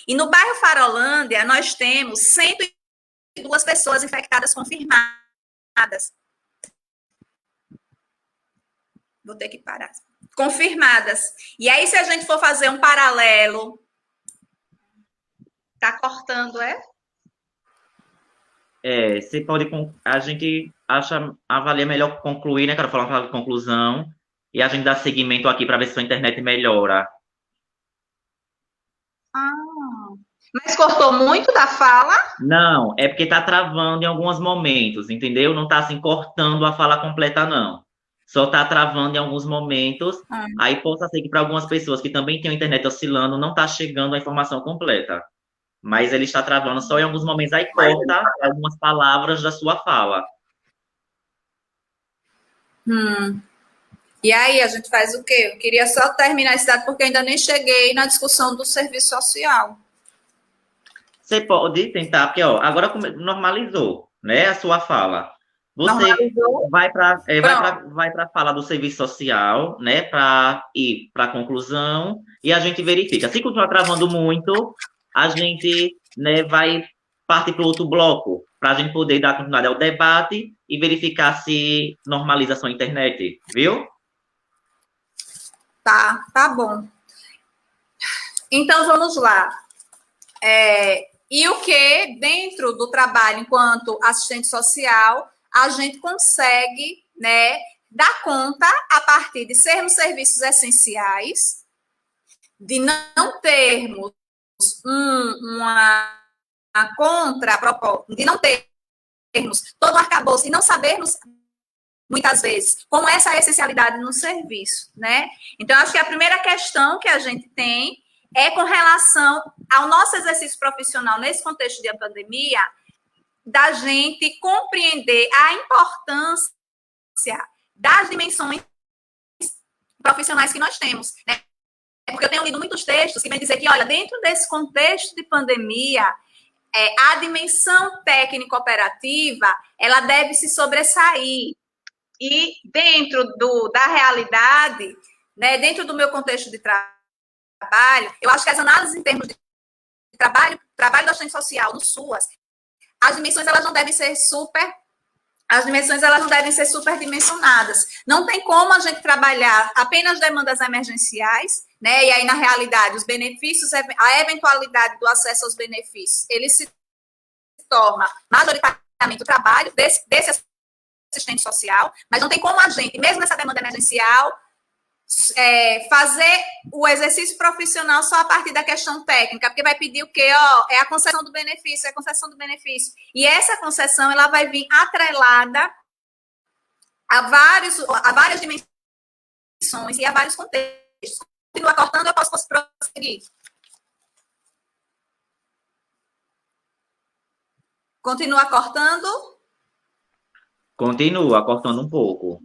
E no bairro Farolândia, nós temos 102 pessoas infectadas confirmadas. Vou ter que parar. Confirmadas. E aí, se a gente for fazer um paralelo... Tá cortando, é? Você pode... A gente avalia melhor concluir, né? Quero falar uma conclusão. E a gente dá seguimento aqui para ver se sua internet melhora. Mas cortou muito da fala? Não, é porque tá travando em alguns momentos, entendeu? Não tá assim cortando a fala completa, não. Só tá travando em alguns momentos. Aí possa ser que para algumas pessoas que também têm a internet oscilando, não tá chegando a informação completa. Mas ele está travando só em alguns momentos. Aí corta algumas palavras da sua fala. E aí, a gente faz o quê? Eu queria só terminar esse dado, porque ainda nem cheguei na discussão do serviço social. Você pode tentar, porque ó, agora normalizou, né, a sua fala. Você Normalizou? vai para a fala do serviço social, né, para ir para a conclusão, e a gente verifica. Se continuar travando muito, a gente, né, vai partir para outro bloco, para a gente poder dar continuidade ao debate e verificar se normaliza a sua internet, viu? Tá bom. Então, vamos lá. E o que, dentro do trabalho enquanto assistente social, a gente consegue, né, dar conta a partir de sermos serviços essenciais, de não termos uma contraproposta, de não termos todo um arcabouço e não sabermos, muitas vezes, como essa essencialidade no serviço, né? Então, acho que a primeira questão que a gente tem é com relação ao nosso exercício profissional nesse contexto de pandemia, da gente compreender a importância das dimensões profissionais que nós temos, né? Porque eu tenho lido muitos textos que vêm dizer que, olha, dentro desse contexto de pandemia, a dimensão técnico-operativa, ela deve se sobressair. E dentro da realidade, né, dentro do meu contexto de trabalho, eu acho que as análises em termos de trabalho do assistente social no SUAS, as dimensões elas não devem ser superdimensionadas. Não tem como a gente trabalhar apenas demandas emergenciais, né? E aí, na realidade, os benefícios, a eventualidade do acesso aos benefícios, ele se torna majoritariamente o trabalho desse assistente social, mas não tem como a gente, mesmo nessa demanda emergencial, fazer o exercício profissional só a partir da questão técnica, porque vai pedir o quê? É a concessão do benefício, E essa concessão, ela vai vir atrelada a várias dimensões e a vários contextos. Continua cortando, eu posso prosseguir. Continua cortando? Continua cortando um pouco.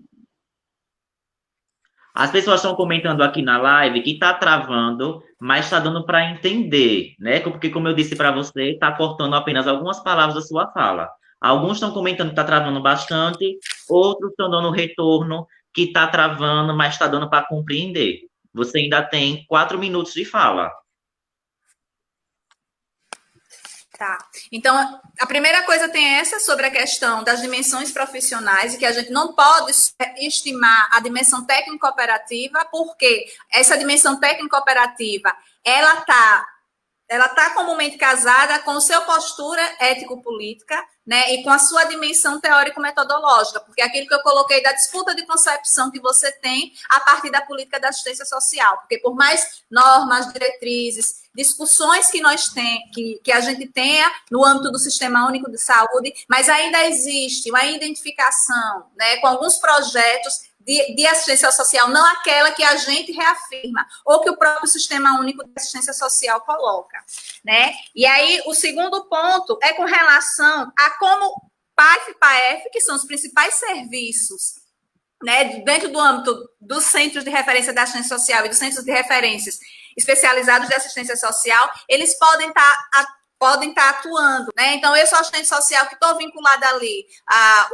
As pessoas estão comentando aqui na live que está travando, mas está dando para entender, né? Porque, como eu disse para você, está cortando apenas algumas palavras da sua fala. Alguns estão comentando que está travando bastante, outros estão dando retorno que está travando, mas está dando para compreender. Você ainda tem 4 minutos de fala. Tá. Então, a primeira coisa tem essa sobre a questão das dimensões profissionais, e que a gente não pode estimar a dimensão técnico-operativa, porque essa dimensão técnico-operativa, ela tá comumente casada com a sua postura ético-política, né, e com a sua dimensão teórico-metodológica, porque é aquilo que eu coloquei da disputa de concepção que você tem a partir da política da assistência social, porque por mais normas, diretrizes, discussões que nós que a gente tenha no âmbito do Sistema Único de Saúde, mas ainda existe uma identificação, né, com alguns projetos de assistência social, não aquela que a gente reafirma, ou que o próprio Sistema Único de Assistência Social coloca, né? E aí, o segundo ponto é com relação a como PAEF e PAEF, que são os principais serviços, né, dentro do âmbito dos centros de referência da assistência social e dos centros de referências especializados de assistência social, eles podem estar podem estar atuando, né? Então, eu sou assistente social que estou vinculada ali.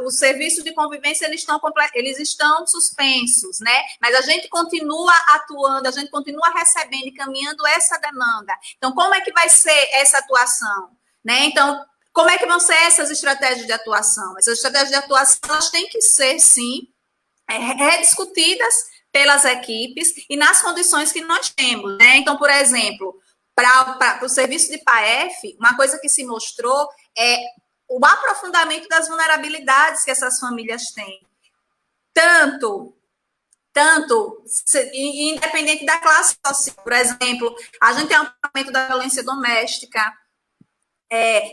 Os serviços de convivência, eles estão suspensos, né? Mas a gente continua atuando, a gente continua recebendo e caminhando essa demanda. Então, como é que vai ser essa atuação? Né? Então, como é que vão ser essas estratégias de atuação? Essas estratégias de atuação, elas têm que ser, sim, rediscutidas pelas equipes e nas condições que nós temos, né? Então, por exemplo, para o serviço de PAEF, uma coisa que se mostrou é o aprofundamento das vulnerabilidades que essas famílias têm. Tanto independente da classe social. Por exemplo, a gente tem um aumento da violência doméstica,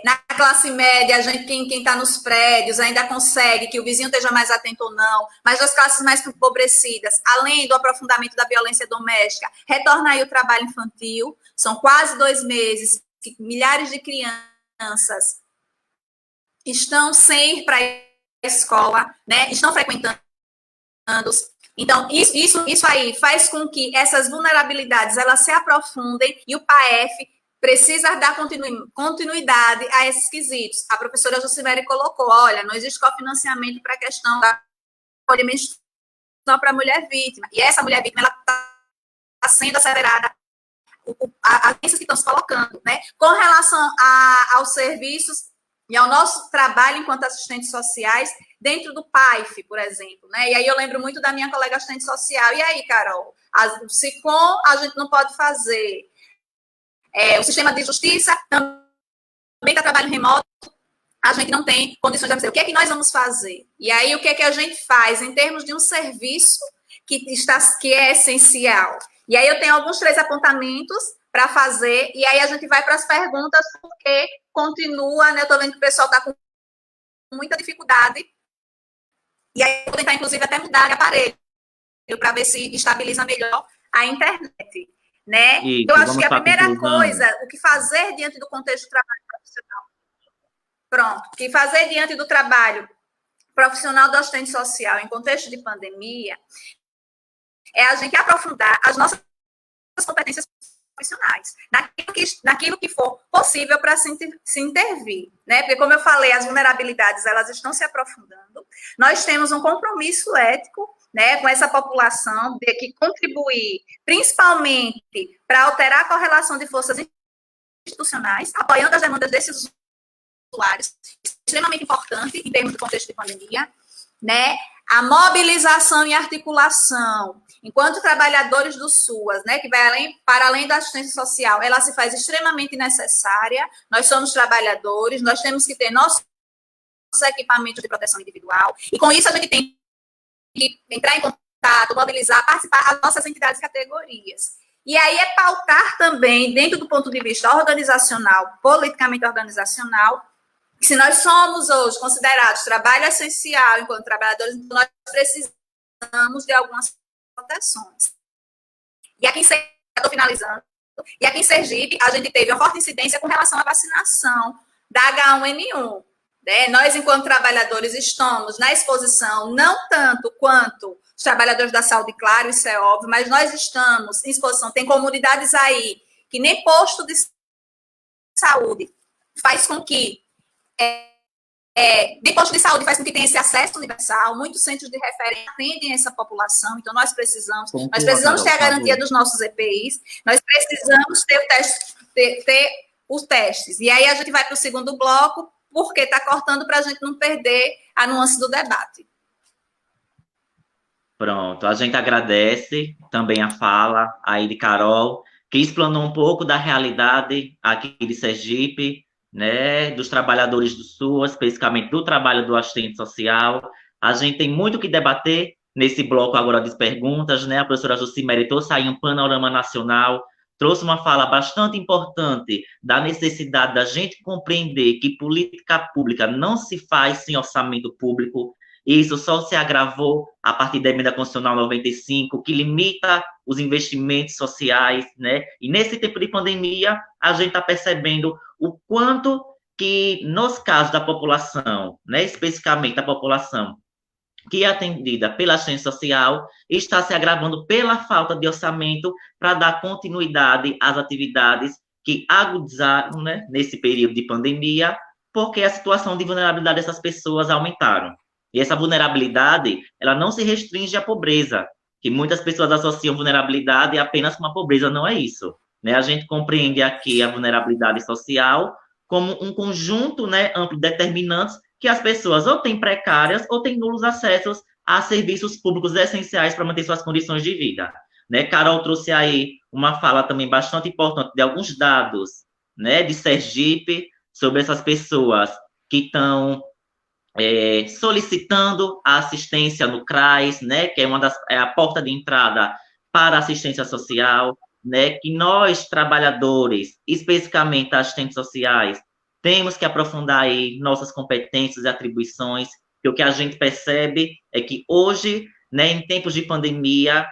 na classe média, quem está nos prédios ainda consegue que o vizinho esteja mais atento ou não, mas das classes mais empobrecidas, além do aprofundamento da violência doméstica, retorna aí o trabalho infantil, são quase 2 meses que milhares de crianças estão sem ir para a escola, né? Estão frequentando. Então, isso aí faz com que essas vulnerabilidades elas se aprofundem e o PAEF precisa dar continuidade a esses quesitos. A professora Jucimere colocou, olha, não existe cofinanciamento para a questão da acolhimento para a mulher vítima. E essa mulher vítima, ela está sendo acelerada, as doenças que estão se colocando, né? Com relação aos serviços e ao nosso trabalho enquanto assistentes sociais, dentro do PAIF, por exemplo, né? E aí eu lembro muito da minha colega assistente social. E aí, Carol, o SICOM a gente não pode fazer. O sistema de justiça também está trabalho remoto, a gente não tem condições de fazer. O que é que nós vamos fazer? E aí, o que é que a gente faz em termos de um serviço que é essencial? E aí, eu tenho 3 apontamentos para fazer, e aí a gente vai para as perguntas, porque continua, né? Eu estou vendo que o pessoal está com muita dificuldade, e aí eu vou tentar, inclusive, até mudar de aparelho, para ver se estabiliza melhor a internet. Né? Isso, eu acho que a primeira coisa, o que fazer diante do contexto do trabalho profissional. Pronto, o que fazer diante do trabalho profissional do assistente social em contexto de pandemia é a gente aprofundar as nossas competências profissionais, naquilo que for possível para se intervir, né? Porque, como eu falei, as vulnerabilidades elas estão se aprofundando. Nós temos um compromisso ético, né, com essa população, de que contribuir, principalmente, para alterar a correlação de forças institucionais, apoiando as demandas desses usuários, extremamente importante em termos de contexto de pandemia, né? A mobilização e articulação, enquanto trabalhadores do SUAS, né, que vai para além da assistência social, ela se faz extremamente necessária. Nós somos trabalhadores, nós temos que ter nossos equipamentos de proteção individual, e com isso a gente tem que entrar em contato, mobilizar, participar as nossas entidades e categorias. E aí é pautar também, dentro do ponto de vista organizacional, politicamente organizacional, que se nós somos hoje considerados trabalho essencial enquanto trabalhadores, então nós precisamos de algumas proteções. E aqui em Sergipe, estou finalizando, e aqui em Sergipe, a gente teve uma forte incidência com relação à vacinação da H1N1. Né? Nós, enquanto trabalhadores, estamos na exposição, não tanto quanto os trabalhadores da saúde, claro, isso é óbvio, mas nós estamos em exposição. Tem comunidades aí que nem posto de saúde faz com que de posto de saúde faz com que tenha esse acesso universal, muitos centros de referência atendem essa população, então nós precisamos ter a garantia dos nossos EPIs, nós precisamos ter os testes. E aí a gente vai para o segundo bloco, porque está cortando para a gente não perder a nuance do debate. Pronto, a gente agradece também a fala aí de Carol, que explanou um pouco da realidade aqui de Sergipe, né, dos trabalhadores do SUAS, especificamente do trabalho do assistente social. A gente tem muito que debater nesse bloco agora de perguntas, né? A professora Jucimere trouxe aí um panorama nacional, trouxe uma fala bastante importante da necessidade da gente compreender que política pública não se faz sem orçamento público. Isso só se agravou a partir da emenda constitucional 95, que limita os investimentos sociais, né? E nesse tempo de pandemia, a gente está percebendo o quanto que, nos casos da população, né, especificamente da população que é atendida pela assistência social, está se agravando pela falta de orçamento para dar continuidade às atividades que agudizaram, né, nesse período de pandemia, porque a situação de vulnerabilidade dessas pessoas aumentaram. E essa vulnerabilidade, ela não se restringe à pobreza, que muitas pessoas associam vulnerabilidade apenas com a pobreza, não é isso. Né? A gente compreende aqui a vulnerabilidade social como um conjunto, né, amplo de determinantes que as pessoas ou têm precárias ou têm nulos acessos a serviços públicos essenciais para manter suas condições de vida. Né? Carol trouxe aí uma fala também bastante importante de alguns dados, né, de Sergipe, sobre essas pessoas que estão solicitando a assistência no CRAS, né, que é a porta de entrada para a assistência social, né, que nós, trabalhadores, especificamente assistentes sociais, temos que aprofundar aí nossas competências e atribuições, que o que a gente percebe é que hoje, né, em tempos de pandemia,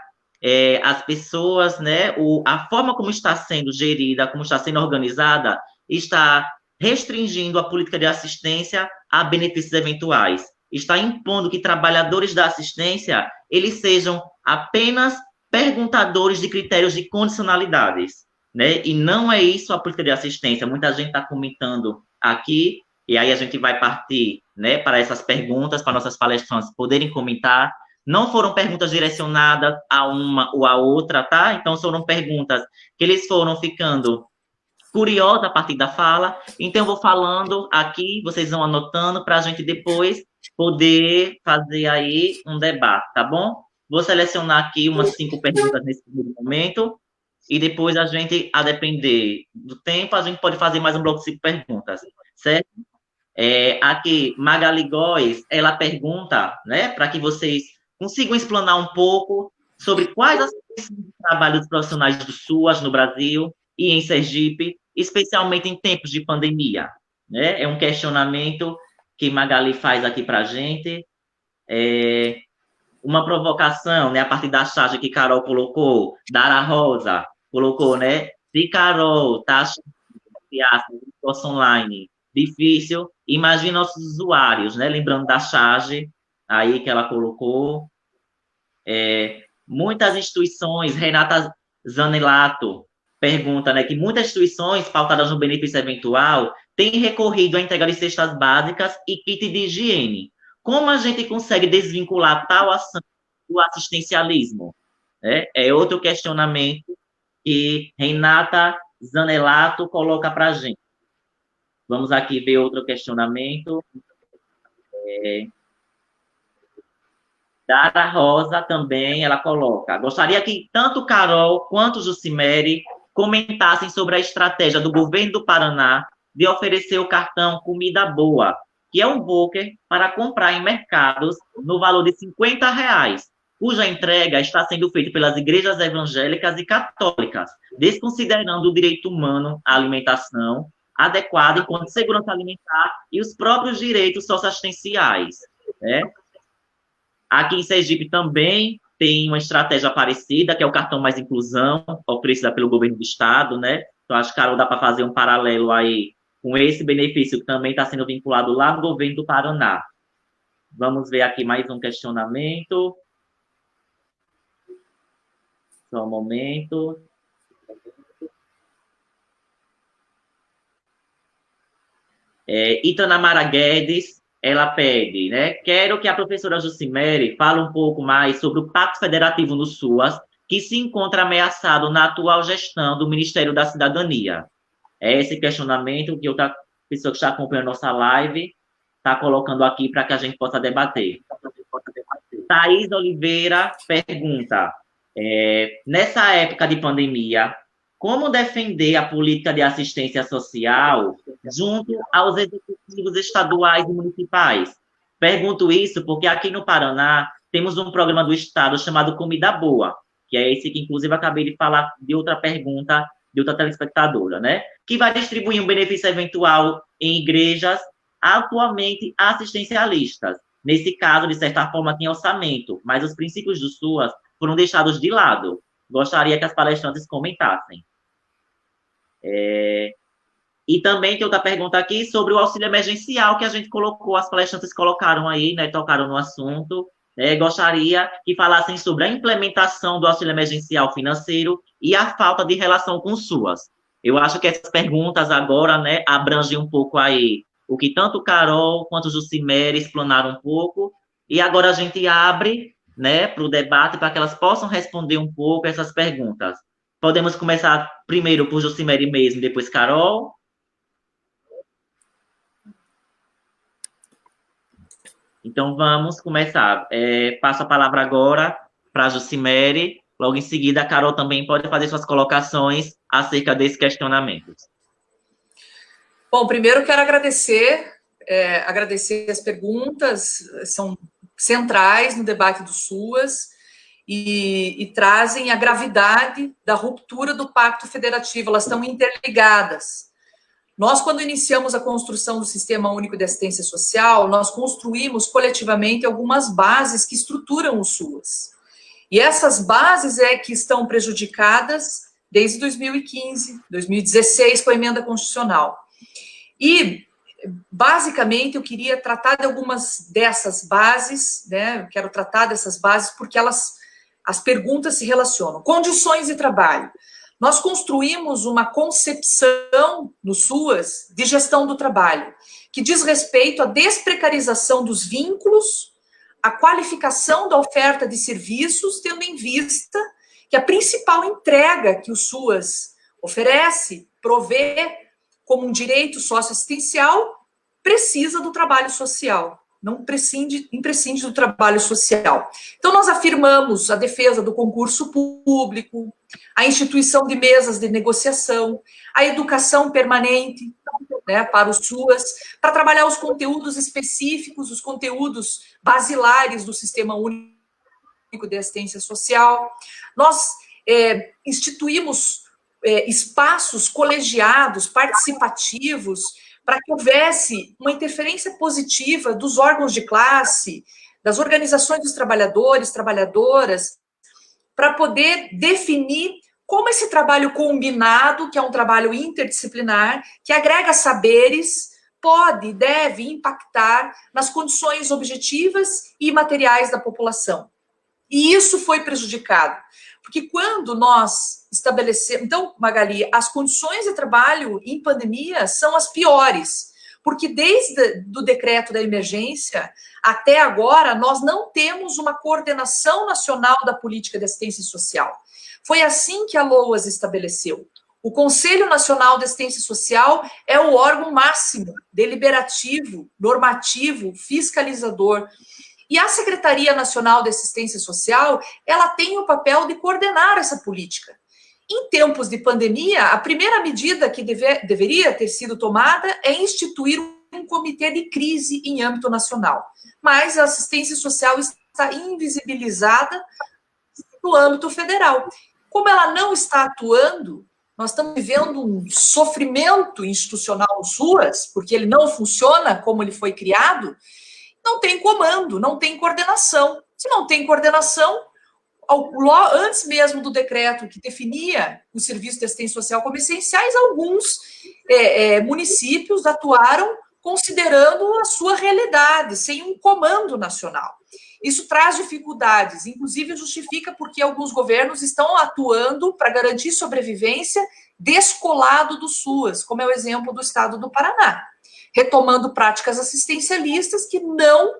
as pessoas, né, a forma como está sendo gerida, como está sendo organizada, está restringindo a política de assistência a benefícios eventuais. Está impondo que trabalhadores da assistência, eles sejam apenas perguntadores de critérios de condicionalidades, né? E não é isso a política de assistência. Muita gente está comentando aqui, e aí a gente vai partir, né, para essas perguntas, para nossas palestrantes poderem comentar. Não foram perguntas direcionadas a uma ou a outra, tá? Então, foram perguntas que eles foram ficando curiosa a partir da fala, então eu vou falando aqui, vocês vão anotando para a gente depois poder fazer aí um debate, tá bom? Vou selecionar aqui umas 5 perguntas nesse primeiro momento, e depois a gente, a depender do tempo, a gente pode fazer mais um bloco de 5 perguntas, certo? Aqui, Magali Góes, ela pergunta, né, para que vocês consigam explanar um pouco sobre quais as condições de trabalho dos profissionais do SUAS no Brasil e em Sergipe, especialmente em tempos de pandemia, né? É um questionamento que Magali faz aqui para a gente, uma provocação, né, a partir da charge que Carol colocou, Dara Rosa colocou, né, se Carol está achando o curso online difícil, imagina nossos usuários, né, lembrando da charge aí que ela colocou, muitas instituições, Renata Zanelato pergunta, né, que muitas instituições pautadas no benefício eventual têm recorrido à entrega de cestas básicas e kit de higiene. Como a gente consegue desvincular tal ação do assistencialismo? É outro questionamento que Renata Zanelato coloca para a gente. Vamos aqui ver outro questionamento. Dara Rosa também, ela coloca, gostaria que tanto Carol quanto Jucimere comentassem sobre a estratégia do governo do Paraná de oferecer o cartão Comida Boa, que é um voucher para comprar em mercados no valor de R$ 50, cuja entrega está sendo feita pelas igrejas evangélicas e católicas, desconsiderando o direito humano à alimentação adequada enquanto segurança alimentar e os próprios direitos socioassistenciais, né? Aqui em Sergipe também tem uma estratégia parecida, que é o cartão Mais Inclusão, oferecida pelo governo do estado, né? Então, acho que, Carol, dá para fazer um paralelo aí com esse benefício que também está sendo vinculado lá no governo do Paraná. Vamos ver aqui mais um questionamento. Só um momento. Itanamara Guedes, ela pede, né? Quero que a professora Jucimere fale um pouco mais sobre o Pacto Federativo no SUAS, que se encontra ameaçado na atual gestão do Ministério da Cidadania. É esse questionamento que outra pessoa que está acompanhando nossa live está colocando aqui para que a gente possa debater. Thaís Oliveira pergunta, nessa época de pandemia, como defender a política de assistência social junto aos executivos estaduais e municipais? Pergunto isso porque aqui no Paraná temos um programa do Estado chamado Comida Boa, que é esse que, inclusive, acabei de falar de outra pergunta de outra telespectadora, né? Que vai distribuir um benefício eventual em igrejas atualmente assistencialistas. Nesse caso, de certa forma, tem orçamento, mas os princípios do SUAS foram deixados de lado. Gostaria que as palestrantes comentassem. E também tem outra pergunta aqui sobre o auxílio emergencial que a gente colocou, as palestrantes colocaram aí, né, tocaram no assunto. Gostaria que falassem sobre a implementação do auxílio emergencial financeiro e a falta de relação com o SUAS. Eu acho que essas perguntas agora, né, abrangem um pouco aí o que tanto Carol quanto Jucimere explanaram um pouco, e agora a gente abre, né, para o debate para que elas possam responder um pouco essas perguntas. Podemos começar primeiro por Jucimere mesmo, depois Carol. Então vamos começar. Passo a palavra agora para a Jucimere. Logo em seguida, a Carol também pode fazer suas colocações acerca desses questionamentos. Bom, primeiro eu quero agradecer as perguntas, são centrais no debate do SUAS e trazem a gravidade da ruptura do Pacto Federativo, elas estão interligadas. Nós, quando iniciamos a construção do Sistema Único de Assistência Social, nós construímos coletivamente algumas bases que estruturam o SUAS. E essas bases que estão prejudicadas desde 2015, 2016, com a emenda constitucional. E, basicamente, eu queria tratar de algumas dessas bases, né? Eu quero tratar dessas bases porque as perguntas se relacionam. Condições de trabalho. Nós construímos uma concepção no SUAS de gestão do trabalho, que diz respeito à desprecarização dos vínculos, à qualificação da oferta de serviços, tendo em vista que a principal entrega que o SUAS oferece, provê como um direito socioassistencial, precisa do trabalho social. Não imprescinde do trabalho social. Então, nós afirmamos a defesa do concurso público, a instituição de mesas de negociação, a educação permanente, né, para os SUAS, para trabalhar os conteúdos específicos, os conteúdos basilares do Sistema Único de Assistência Social. Nós instituímos espaços colegiados, participativos, para que houvesse uma interferência positiva dos órgãos de classe, das organizações dos trabalhadores, trabalhadoras, para poder definir como esse trabalho combinado, que é um trabalho interdisciplinar, que agrega saberes, pode e deve impactar nas condições objetivas e materiais da população. E isso foi prejudicado, porque quando nós estabelecemos... Então, Magali, as condições de trabalho em pandemia são as piores, porque desde o decreto da emergência até agora, nós não temos uma coordenação nacional da política de assistência social. Foi assim que a LOAS estabeleceu. O Conselho Nacional de Assistência Social é o órgão máximo, deliberativo, normativo, fiscalizador. E a Secretaria Nacional de Assistência Social, ela tem o papel de coordenar essa política. Em tempos de pandemia, a primeira medida que deveria ter sido tomada é instituir um comitê de crise em âmbito nacional. Mas a assistência social está invisibilizada no âmbito federal. Como ela não está atuando, nós estamos vivendo um sofrimento institucional no SUAS, porque ele não funciona como ele foi criado, não tem comando, não tem coordenação. Se não tem coordenação, antes mesmo do decreto que definia os serviços de assistência social como essenciais, alguns municípios atuaram considerando a sua realidade, sem um comando nacional. Isso traz dificuldades, inclusive justifica porque alguns governos estão atuando para garantir sobrevivência descolado do SUAS, como é o exemplo do estado do Paraná, retomando práticas assistencialistas que não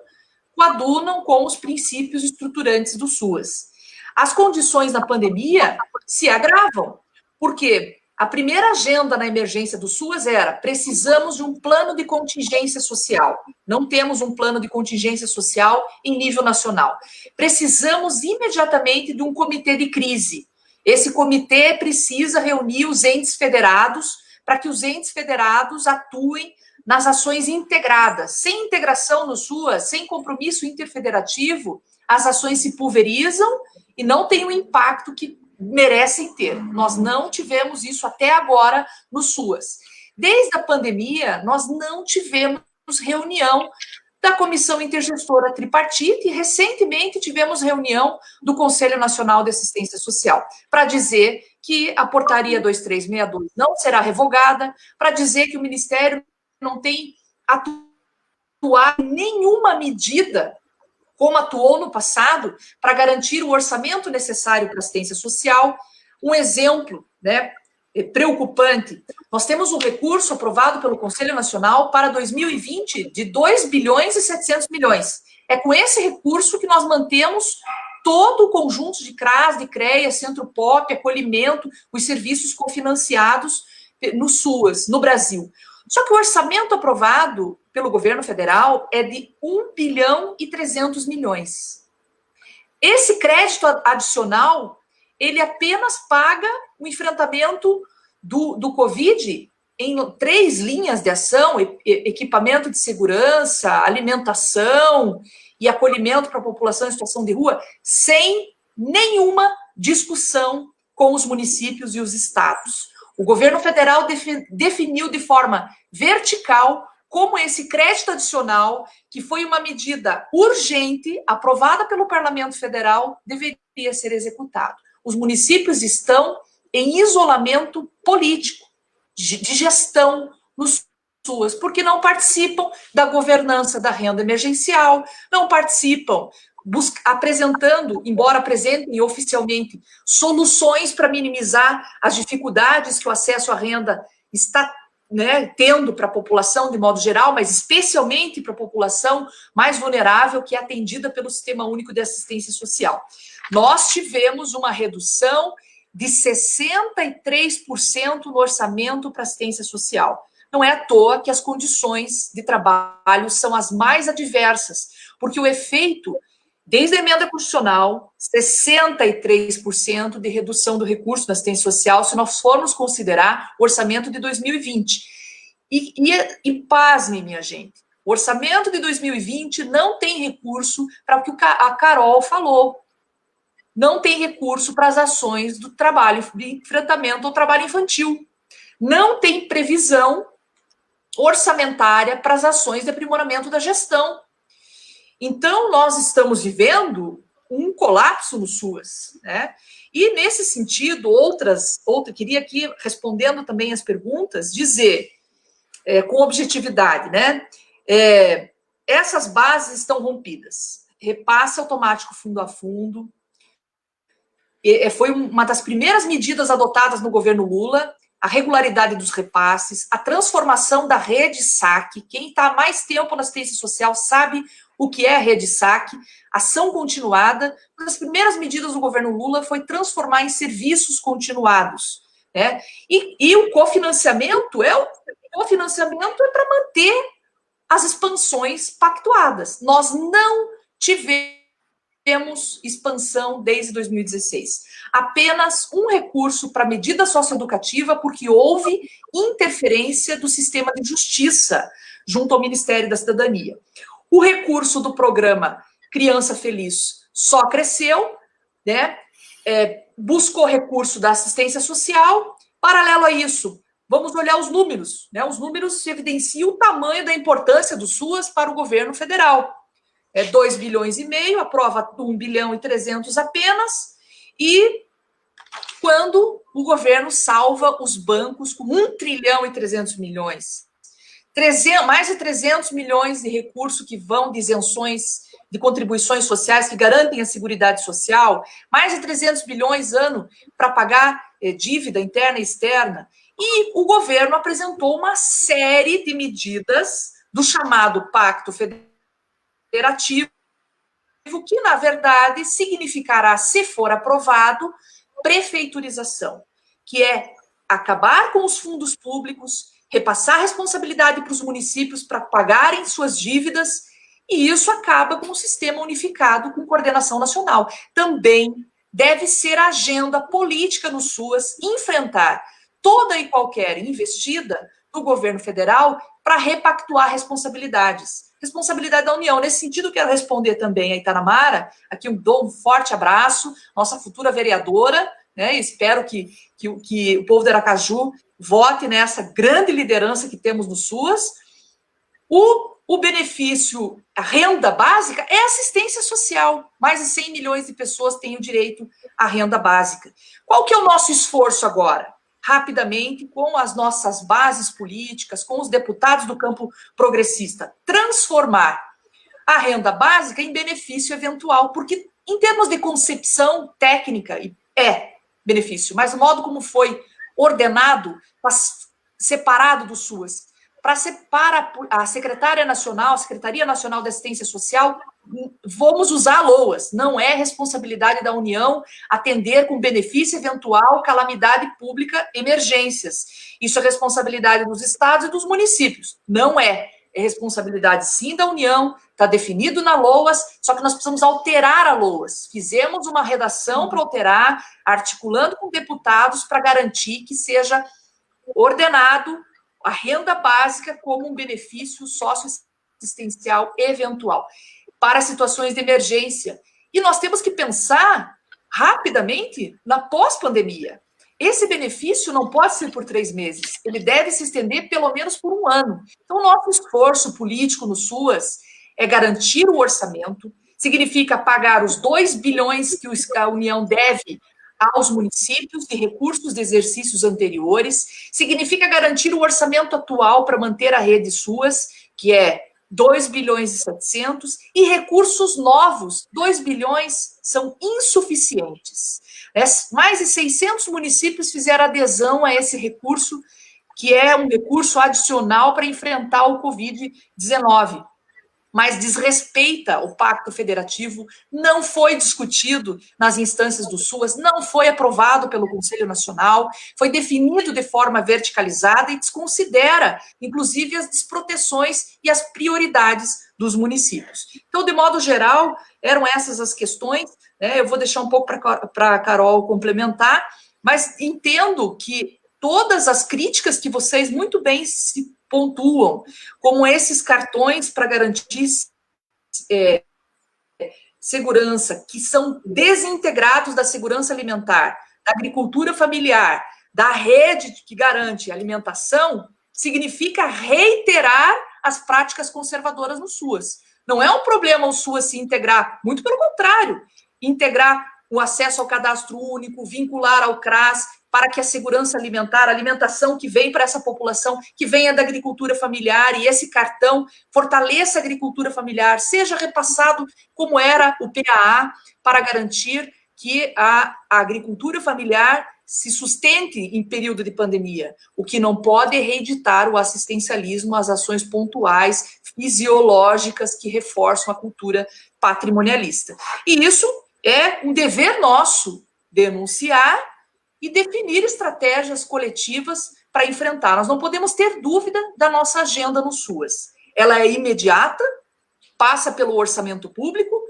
coadunam com os princípios estruturantes do SUAS. As condições na pandemia se agravam, porque a primeira agenda na emergência do SUAS era: precisamos de um plano de contingência social. Não temos um plano de contingência social em nível nacional. Precisamos imediatamente de um comitê de crise. Esse comitê precisa reunir os entes federados para que os entes federados atuem nas ações integradas. Sem integração no SUAS, sem compromisso interfederativo, as ações se pulverizam e não têm o impacto que merecem ter. Nós não tivemos isso até agora no SUAS. Desde a pandemia, nós não tivemos reunião da Comissão Intergestora Tripartite e recentemente tivemos reunião do Conselho Nacional de Assistência Social para dizer que a portaria 2362 não será revogada, para dizer que o Ministério não tem atuado em nenhuma medida como atuou no passado, para garantir o orçamento necessário para a assistência social. Um exemplo, né, preocupante. Nós temos um recurso aprovado pelo Conselho Nacional para 2020 de 2 bilhões e 700 milhões. É com esse recurso que nós mantemos todo o conjunto de CRAS, de CREA, Centro POP, acolhimento, os serviços cofinanciados no SUAS, no Brasil. Só que o orçamento aprovado pelo governo federal é de 1 bilhão e 300 milhões. Esse crédito adicional, ele apenas paga o enfrentamento do Covid em 3 linhas de ação: equipamento de segurança, alimentação e acolhimento para a população em situação de rua, sem nenhuma discussão com os municípios e os estados. O governo federal definiu de forma vertical como esse crédito adicional, que foi uma medida urgente, aprovada pelo Parlamento Federal, deveria ser executado. Os municípios estão em isolamento político, de gestão nos SUAS, porque não participam da governança da renda emergencial, não participam apresentando, embora apresentem oficialmente, soluções para minimizar as dificuldades que o acesso à renda está tendo para a população de modo geral, mas especialmente para a população mais vulnerável, que é atendida pelo Sistema Único de Assistência Social. Nós tivemos uma redução de 63% no orçamento para assistência social. Não é à toa que as condições de trabalho são as mais adversas, porque o efeito, desde a emenda constitucional, 63% de redução do recurso da assistência social, se nós formos considerar o orçamento de 2020. E pasme, minha gente, o orçamento de 2020 não tem recurso para o que a Carol falou. Não tem recurso para as ações do trabalho de enfrentamento ao trabalho infantil. Não tem previsão orçamentária para as ações de aprimoramento da gestão. Então, nós estamos vivendo um colapso no SUAS, né? E, nesse sentido, queria aqui, respondendo também as perguntas, dizer, com objetividade, né? Essas bases estão rompidas. Repasse automático fundo a fundo. Foi uma das primeiras medidas adotadas no governo Lula, a regularidade dos repasses, a transformação da rede SAC. Quem está há mais tempo na assistência social sabe o que é a rede SAC, ação continuada. Uma das primeiras medidas do governo Lula foi transformar em serviços continuados, né? E o cofinanciamento é para manter as expansões pactuadas. Nós não tivemos expansão desde 2016. Apenas um recurso para medida socioeducativa, porque houve interferência do sistema de justiça junto ao Ministério da Cidadania. O recurso do programa Criança Feliz só cresceu, né? Buscou recurso da assistência social. Paralelo a isso, vamos olhar os números, né? Os números evidenciam o tamanho da importância do SUAS para o governo federal. 2 bilhões e meio, aprova 1 bilhão e 300 apenas, e quando o governo salva os bancos com 1 trilhão e 300 milhões, mais de 300 milhões de recursos que vão de isenções de contribuições sociais que garantem a Seguridade Social, mais de 300 bilhões ano para pagar dívida interna e externa, e o governo apresentou uma série de medidas do chamado Pacto Federativo, que, na verdade, significará, se for aprovado, prefeiturização, que é acabar com os fundos públicos, repassar responsabilidade para os municípios para pagarem suas dívidas, e isso acaba com o sistema unificado com coordenação nacional. Também deve ser a agenda política no SUAS enfrentar toda e qualquer investida do governo federal para repactuar responsabilidades. Responsabilidade da União. Nesse sentido, quero responder também a Itanamara, aqui eu dou um forte abraço, nossa futura vereadora, né? Espero que o povo de Aracaju vote nessa grande liderança que temos no SUAS. O benefício, a renda básica é assistência social. Mais de 100 milhões de pessoas têm o direito à renda básica. Qual que é o nosso esforço agora? Rapidamente, com as nossas bases políticas, com os deputados do campo progressista, transformar a renda básica em benefício eventual, porque em termos de concepção técnica é benefício, mas o modo como foi ordenado, separado do SUAS. Para a Secretaria Nacional de Assistência Social, vamos usar a LOAS. Não é responsabilidade da União atender com benefício eventual, calamidade pública, emergências. Isso é responsabilidade dos estados e dos municípios. Não é. É responsabilidade, sim, da União, está definido na LOAS, só que nós precisamos alterar a LOAS. Fizemos uma redação para alterar, articulando com deputados para garantir que seja ordenado a renda básica como um benefício socioassistencial eventual para situações de emergência. E nós temos que pensar rapidamente na pós-pandemia. Esse benefício não pode ser por 3 meses, ele deve se estender pelo menos por 1 ano. Então, o nosso esforço político no SUAS é garantir o orçamento, significa pagar os 2 bilhões que a União deve aos municípios de recursos de exercícios anteriores, significa garantir o orçamento atual para manter a rede SUAS, que é 2 bilhões e 700, e recursos novos, 2 bilhões são insuficientes. Mais de 600 municípios fizeram adesão a esse recurso, que é um recurso adicional para enfrentar o Covid-19. Mas desrespeita o Pacto Federativo, não foi discutido nas instâncias do SUAS, não foi aprovado pelo Conselho Nacional, foi definido de forma verticalizada e desconsidera, inclusive, as desproteções e as prioridades dos municípios. Então, de modo geral, eram essas as questões, né? Eu vou deixar um pouco para a Carol complementar, mas entendo que todas as críticas que vocês muito bem se pontuam, como esses cartões para garantir segurança, que são desintegrados da segurança alimentar, da agricultura familiar, da rede que garante alimentação, significa reiterar as práticas conservadoras no SUAS. Não é um problema o SUAS se integrar, muito pelo contrário, integrar o acesso ao cadastro único, vincular ao CRAS, para que a segurança alimentar, a alimentação que vem para essa população, que venha da agricultura familiar, e esse cartão fortaleça a agricultura familiar, seja repassado como era o PAA, para garantir que a agricultura familiar se sustente em período de pandemia. O que não pode é reeditar o assistencialismo, as ações pontuais, fisiológicas, que reforçam a cultura patrimonialista. E isso é um dever nosso, denunciar e definir estratégias coletivas para enfrentar. Nós não podemos ter dúvida da nossa agenda no SUAS. Ela é imediata, passa pelo orçamento público,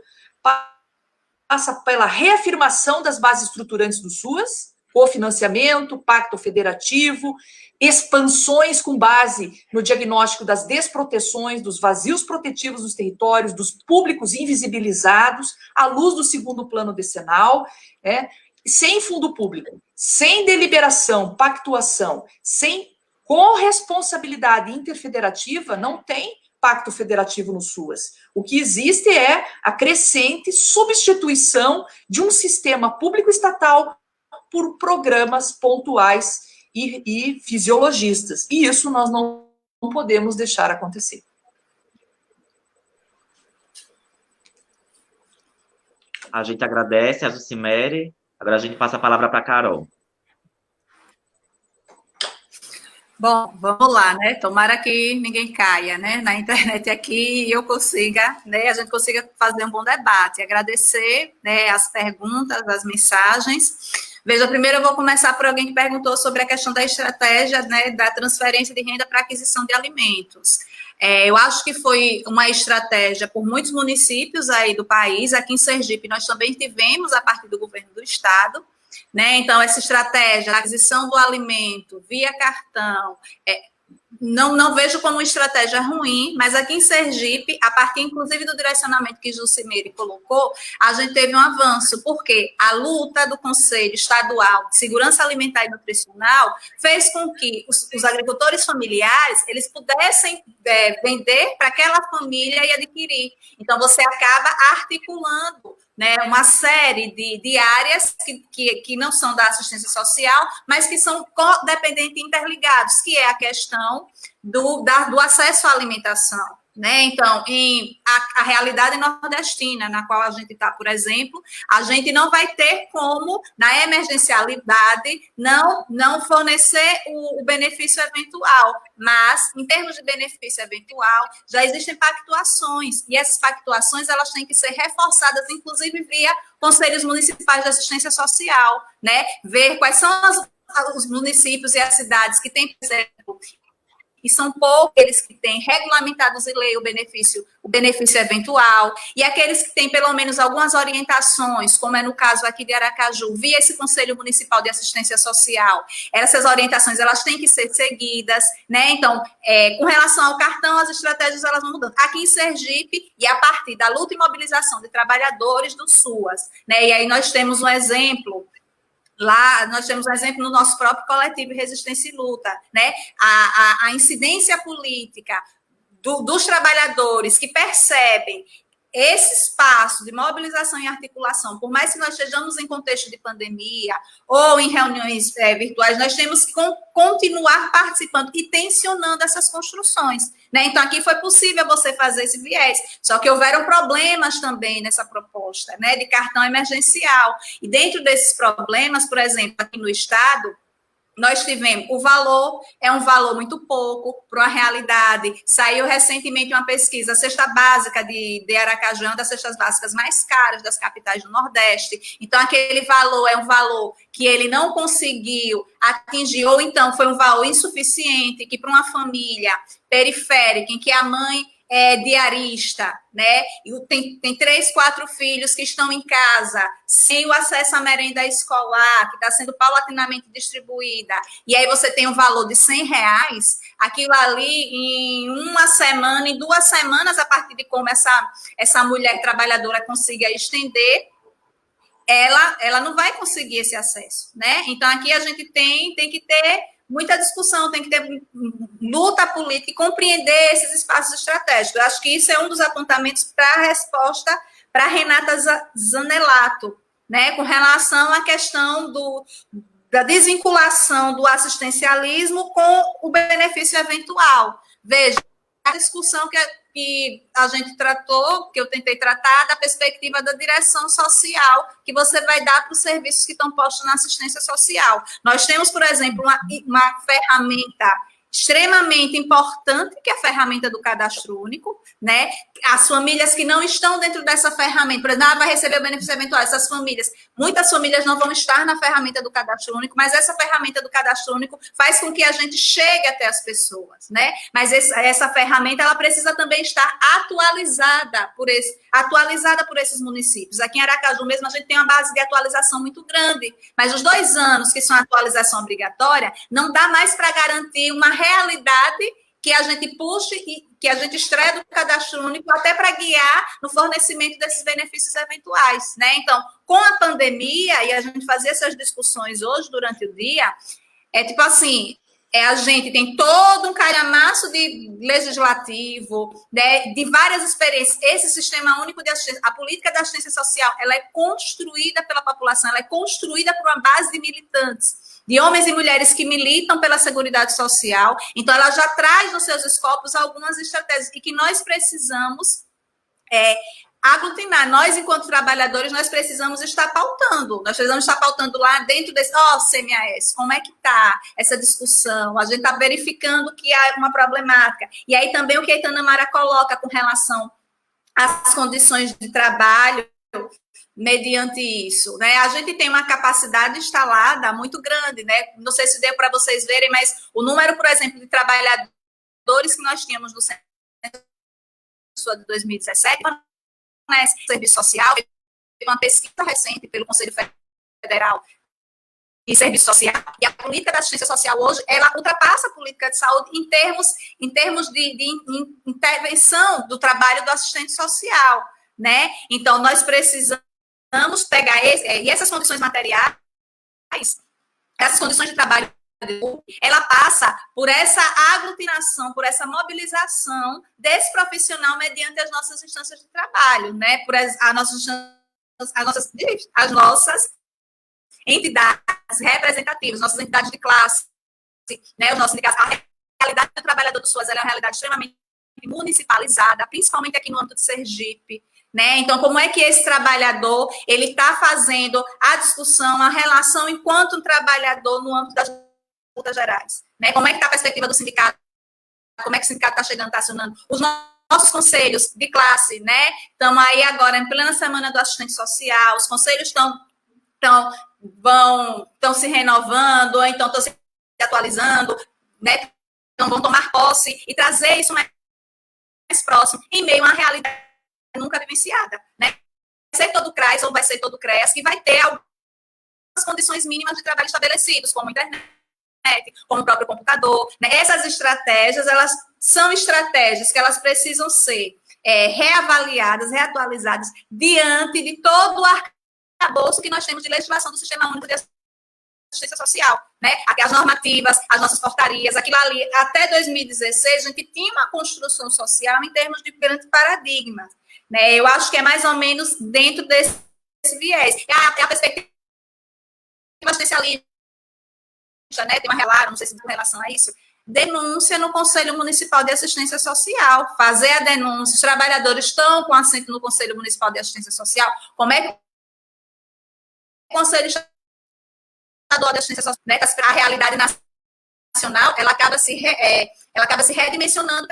passa pela reafirmação das bases estruturantes do SUAS, cofinanciamento, pacto federativo, expansões com base no diagnóstico das desproteções, dos vazios protetivos dos territórios, dos públicos invisibilizados, à luz do segundo plano decenal, sem fundo público, sem deliberação, pactuação, sem corresponsabilidade interfederativa, não tem pacto federativo no SUAS. O que existe é a crescente substituição de um sistema público-estatal por programas pontuais e fisiologistas. E isso nós não podemos deixar acontecer. A gente agradece a Jucimere. Agora a gente passa a palavra para a Carol. Bom, vamos lá, né? Tomara que ninguém caia, né, na internet aqui e eu consiga, né, a gente consiga fazer um bom debate. Agradecer, né, as perguntas, as mensagens. Veja, primeiro eu vou começar por alguém que perguntou sobre a questão da estratégia, né, da transferência de renda para aquisição de alimentos. Eu acho que foi uma estratégia por muitos municípios aí do país. Aqui em Sergipe nós também tivemos a partir do governo do estado, né? Então essa estratégia, a aquisição do alimento via cartão, não vejo como uma estratégia ruim, mas aqui em Sergipe, a partir inclusive do direcionamento que Jucimere colocou, a gente teve um avanço, porque a luta do Conselho Estadual de Segurança Alimentar e Nutricional fez com que os agricultores familiares, eles pudessem vender para aquela família e adquirir. Então, você acaba articulando, né, uma série de áreas que não são da assistência social, mas que são codependentes e interligados, que é a questão do acesso à alimentação, né? Então, a realidade nordestina, na qual a gente está, por exemplo, a gente não vai ter como, na emergencialidade, não fornecer o benefício eventual, mas, em termos de benefício eventual, já existem pactuações, e essas pactuações, elas têm que ser reforçadas, inclusive via conselhos municipais de assistência social, né? Ver quais são os municípios e as cidades que têm, por exemplo, e são poucos aqueles que têm regulamentados em lei o benefício eventual, e aqueles que têm pelo menos algumas orientações, como é no caso aqui de Aracaju, via esse Conselho Municipal de Assistência Social, essas orientações, elas têm que ser seguidas, né? Então, com relação ao cartão, as estratégias, elas vão mudando. Aqui em Sergipe, e a partir da luta e mobilização de trabalhadores do SUAS, né? E aí nós temos um exemplo. Lá, nós temos um exemplo no nosso próprio coletivo Resistência e Luta, né? A incidência política dos trabalhadores que percebem esse espaço de mobilização e articulação, por mais que nós estejamos em contexto de pandemia ou em reuniões virtuais, nós temos que continuar participando e tensionando essas construções, né? Então, aqui foi possível você fazer esse viés, só que houveram problemas também nessa proposta, né, de cartão emergencial. E dentro desses problemas, por exemplo, aqui no Estado, nós tivemos, o valor é um valor muito pouco para uma realidade. Saiu recentemente uma pesquisa, a cesta básica de Aracaju é uma das cestas básicas mais caras das capitais do Nordeste. Então, aquele valor é um valor que ele não conseguiu atingir, ou então foi um valor insuficiente, que para uma família periférica, em que a mãe é diarista, né? E tem 3, 4 filhos que estão em casa, sem o acesso à merenda escolar, que está sendo paulatinamente distribuída, e aí você tem um valor de R$100, aquilo ali em uma semana, em 2 semanas, a partir de como essa mulher trabalhadora consiga estender, ela não vai conseguir esse acesso, né? Então, aqui a gente tem que ter muita discussão, tem que ter luta política e compreender esses espaços estratégicos. Eu acho que isso é um dos apontamentos para a resposta para Renata Zanelato, né, com relação à questão da desvinculação do assistencialismo com o benefício eventual. Veja, a discussão que a gente tratou, que eu tentei tratar, da perspectiva da direção social que você vai dar para os serviços que estão postos na assistência social. Nós temos, por exemplo, uma ferramenta extremamente importante, que é a ferramenta do cadastro único, né? As famílias que não estão dentro dessa ferramenta, por exemplo, vai receber o benefício eventual, essas famílias, muitas famílias não vão estar na ferramenta do cadastro único, mas essa ferramenta do cadastro único faz com que a gente chegue até as pessoas, né? Mas essa ferramenta, ela precisa também estar atualizada por esses municípios. Aqui em Aracaju mesmo, a gente tem uma base de atualização muito grande, mas os 2 anos que são atualização obrigatória, não dá mais para garantir uma realidade que a gente puxe e que a gente extrai do cadastro único até para guiar no fornecimento desses benefícios eventuais, né? Então, com a pandemia, e a gente fazia essas discussões hoje durante o dia, tipo assim, a gente tem todo um calhamaço de legislativo, né, de várias experiências. Esse sistema único de assistência, a política da assistência social, ela é construída pela população, ela é construída por uma base de militantes, de homens e mulheres que militam pela Seguridade Social. Então, ela já traz nos seus escopos algumas estratégias e que nós precisamos aglutinar. Nós, enquanto trabalhadores, nós precisamos estar pautando. Nós precisamos estar pautando lá dentro desse... CMAS, como é que está essa discussão? A gente está verificando que há uma problemática. E aí também o que a Itanamara coloca com relação às condições de trabalho, mediante isso, né? A gente tem uma capacidade instalada muito grande, né? Não sei se deu para vocês verem, mas o número, por exemplo, de trabalhadores que nós tínhamos no Censo de 2017, né, serviço social, teve uma pesquisa recente pelo Conselho Federal de Serviço Social, e a política da assistência social hoje, ela ultrapassa a política de saúde em termos de intervenção do trabalho do assistente social, né? Então, nós precisamos pegar e essas condições materiais, essas condições de trabalho, ela passa por essa aglutinação, por essa mobilização desse profissional mediante as nossas instâncias de trabalho, né? Por as nossas entidades representativas, nossas entidades de classe, né? Os nossos sindicatos. A realidade do trabalhador do SUAS, ela é uma realidade extremamente municipalizada, principalmente aqui no âmbito de Sergipe, né? Então, como é que esse trabalhador ele está fazendo a discussão, a relação enquanto um trabalhador no âmbito das lutas gerais, né? Como é que está a perspectiva do sindicato? Como é que o sindicato está chegando, está acionando os nossos conselhos de classe, né? Estamos aí agora em plena semana do assistente social, os conselhos estão se renovando, ou então estão se atualizando, né? Então vão tomar posse e trazer isso mais próximo, em meio a uma realidade nunca vivenciada, né? Vai ser todo CRAS ou vai ser todo CREAS que vai ter algumas condições mínimas de trabalho estabelecidos, como internet, como o próprio computador, né? Essas estratégias, elas são estratégias que elas precisam ser reavaliadas, reatualizadas diante de todo o arcabouço que nós temos de legislação do Sistema Único de Assistência Social, né? As normativas, as nossas portarias, aquilo ali, até 2016, a gente tinha uma construção social em termos de grande paradigma, né? Eu acho que é mais ou menos dentro desse viés. A perspectiva assistencialista, né? Tem uma relação, não sei se com relação a isso, denúncia no Conselho Municipal de Assistência Social, fazer a denúncia, os trabalhadores estão com assento no Conselho Municipal de Assistência Social, como é que o Conselho Estadual de Assistência Social, né, a realidade nacional, ela acaba se redimensionando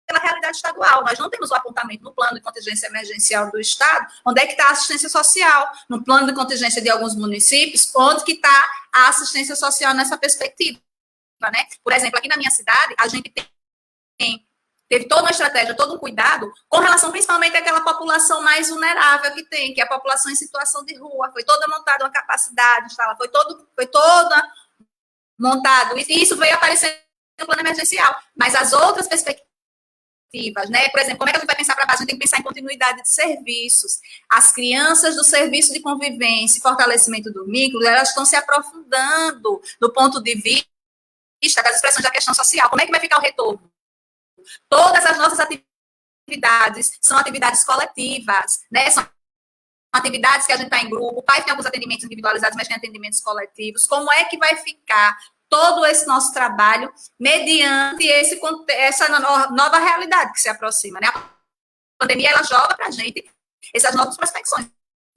pela realidade estadual. Nós não temos o apontamento no plano de contingência emergencial do Estado, onde é que está a assistência social, no plano de contingência de alguns municípios, onde que está a assistência social nessa perspectiva, né? Por exemplo, aqui na minha cidade, a gente teve toda uma estratégia, todo um cuidado com relação principalmente àquela população mais vulnerável que tem, que é a população em situação de rua. Foi toda montada uma capacidade, foi toda montado, e isso veio aparecer no plano emergencial. Mas as outras perspectivas, né? Por exemplo, como é que a gente vai pensar para baixo? A gente tem que pensar em continuidade de serviços. As crianças do serviço de convivência e fortalecimento do vínculo, elas estão se aprofundando do ponto de vista das expressões da questão social. Como é que vai ficar o retorno? Todas as nossas atividades são atividades coletivas, né? São atividades que a gente está em grupo, o pai tem alguns atendimentos individualizados, mas tem atendimentos coletivos. Como é que vai ficar todo esse nosso trabalho mediante essa nova realidade que se aproxima, né? A pandemia, ela joga para a gente essas novas prospecções.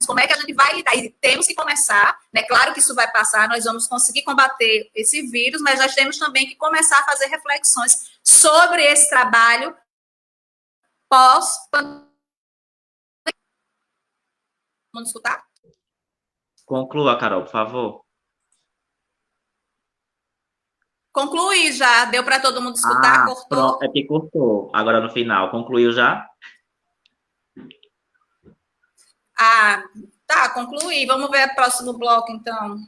Como é que a gente vai lidar? E temos que começar, né? Claro que isso vai passar, nós vamos conseguir combater esse vírus, mas nós temos também que começar a fazer reflexões sobre esse trabalho pós-pandemia. Vamos escutar? Conclua, Carol, por favor. Concluí já, deu para todo mundo escutar, cortou? Pronto, é que cortou, agora no final. Concluiu já? Tá, concluí. Vamos ver o próximo bloco, então.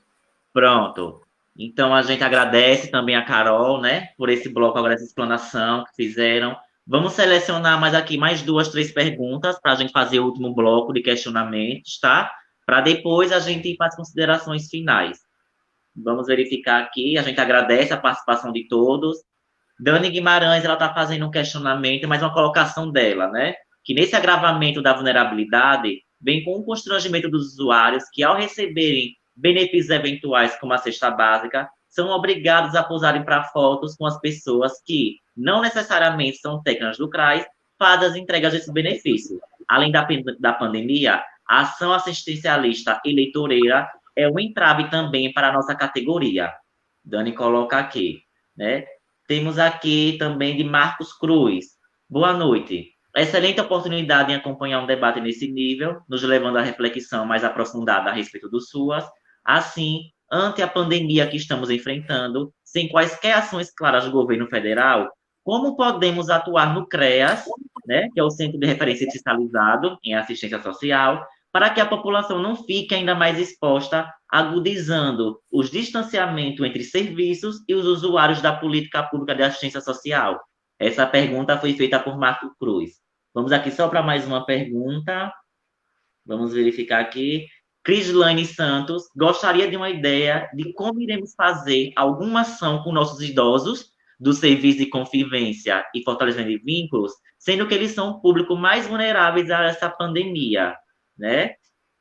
Pronto. Então, a gente agradece também a Carol, né, por esse bloco, agora essa explanação que fizeram. Vamos selecionar mais 2, 3 perguntas para a gente fazer o último bloco de questionamentos, tá? Para depois a gente ir para as considerações finais. Vamos verificar aqui, a gente agradece a participação de todos. Dani Guimarães, ela está fazendo um questionamento, mas uma colocação dela, né? Que nesse agravamento da vulnerabilidade, vem com o constrangimento dos usuários que, ao receberem benefícios eventuais como a cesta básica, são obrigados a posarem para fotos com as pessoas que, não necessariamente são técnicas do CRAS, fazem as entregas desses benefícios. Além da pandemia, a ação assistencialista eleitoreira é um entrave também para a nossa categoria. Dani coloca aqui, né? Temos aqui também de Marcos Cruz. Boa noite. Excelente oportunidade em acompanhar um debate nesse nível, nos levando à reflexão mais aprofundada a respeito do SUAS. Assim, ante a pandemia que estamos enfrentando, sem quaisquer ações claras do governo federal, como podemos atuar no CREAS, né, que é o Centro de Referência Especializado em Assistência Social, para que a população não fique ainda mais exposta, agudizando os distanciamentos entre serviços e os usuários da política pública de assistência social? Essa pergunta foi feita por Marco Cruz. Vamos aqui só para mais uma pergunta. Vamos verificar aqui. Crislane Santos gostaria de uma ideia de como iremos fazer alguma ação com nossos idosos do serviço de convivência e fortalecimento de vínculos, sendo que eles são o público mais vulneráveis a essa pandemia, né?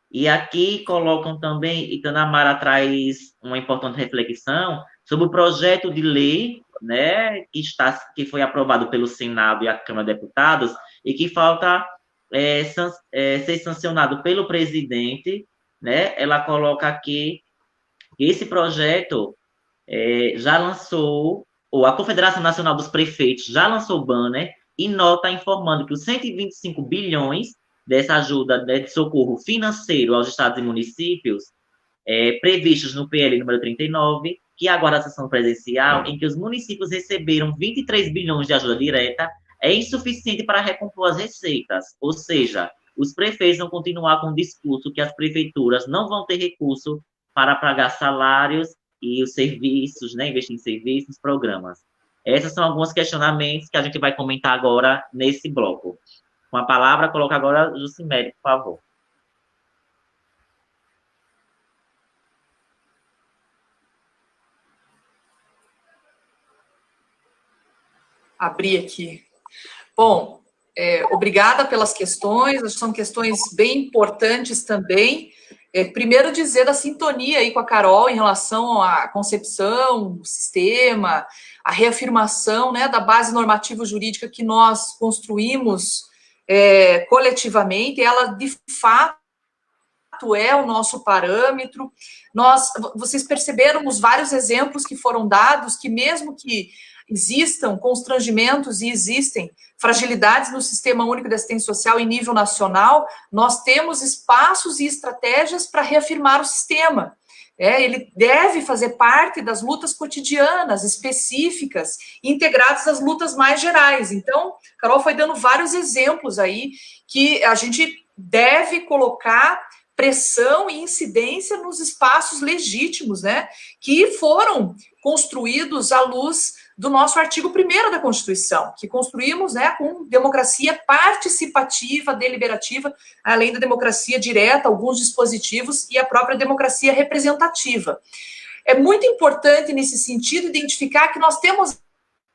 E aqui colocam também, Itanamara traz uma importante reflexão sobre o projeto de lei né, que foi aprovado pelo Senado e a Câmara de Deputados, e que falta ser sancionado pelo presidente, né? Ela coloca aqui que esse projeto já lançou, ou a Confederação Nacional dos Prefeitos já lançou banner e nota informando que os 125 bilhões dessa ajuda, né, de socorro financeiro aos estados e municípios, previstos no PL número 39, que agora a sessão presencial, em que os municípios receberam 23 bilhões de ajuda direta, é insuficiente para recompor as receitas. Ou seja, os prefeitos vão continuar com o discurso que as prefeituras não vão ter recurso para pagar salários e os serviços, né, investir em serviços, programas. Esses são alguns questionamentos que a gente vai comentar agora nesse bloco. Com a palavra, coloca agora Jucimere, por favor. Abrir aqui. Bom, obrigada pelas questões, acho que são questões bem importantes também. Primeiro, dizer da sintonia aí com a Carol em relação à concepção, o sistema, a reafirmação, né, da base normativa jurídica que nós construímos coletivamente. Ela, de fato, é o nosso parâmetro. Vocês perceberam os vários exemplos que foram dados, que mesmo que existam constrangimentos e existem fragilidades no Sistema Único de Assistência Social em nível nacional, nós temos espaços e estratégias para reafirmar o sistema. Ele deve fazer parte das lutas cotidianas, específicas, integradas às lutas mais gerais. Então, Carol foi dando vários exemplos aí que a gente deve colocar pressão e incidência nos espaços legítimos, né, que foram construídos à luz do nosso artigo 1º da Constituição, que construímos, né, com democracia participativa, deliberativa, além da democracia direta, alguns dispositivos e a própria democracia representativa. É muito importante, nesse sentido, identificar que nós temos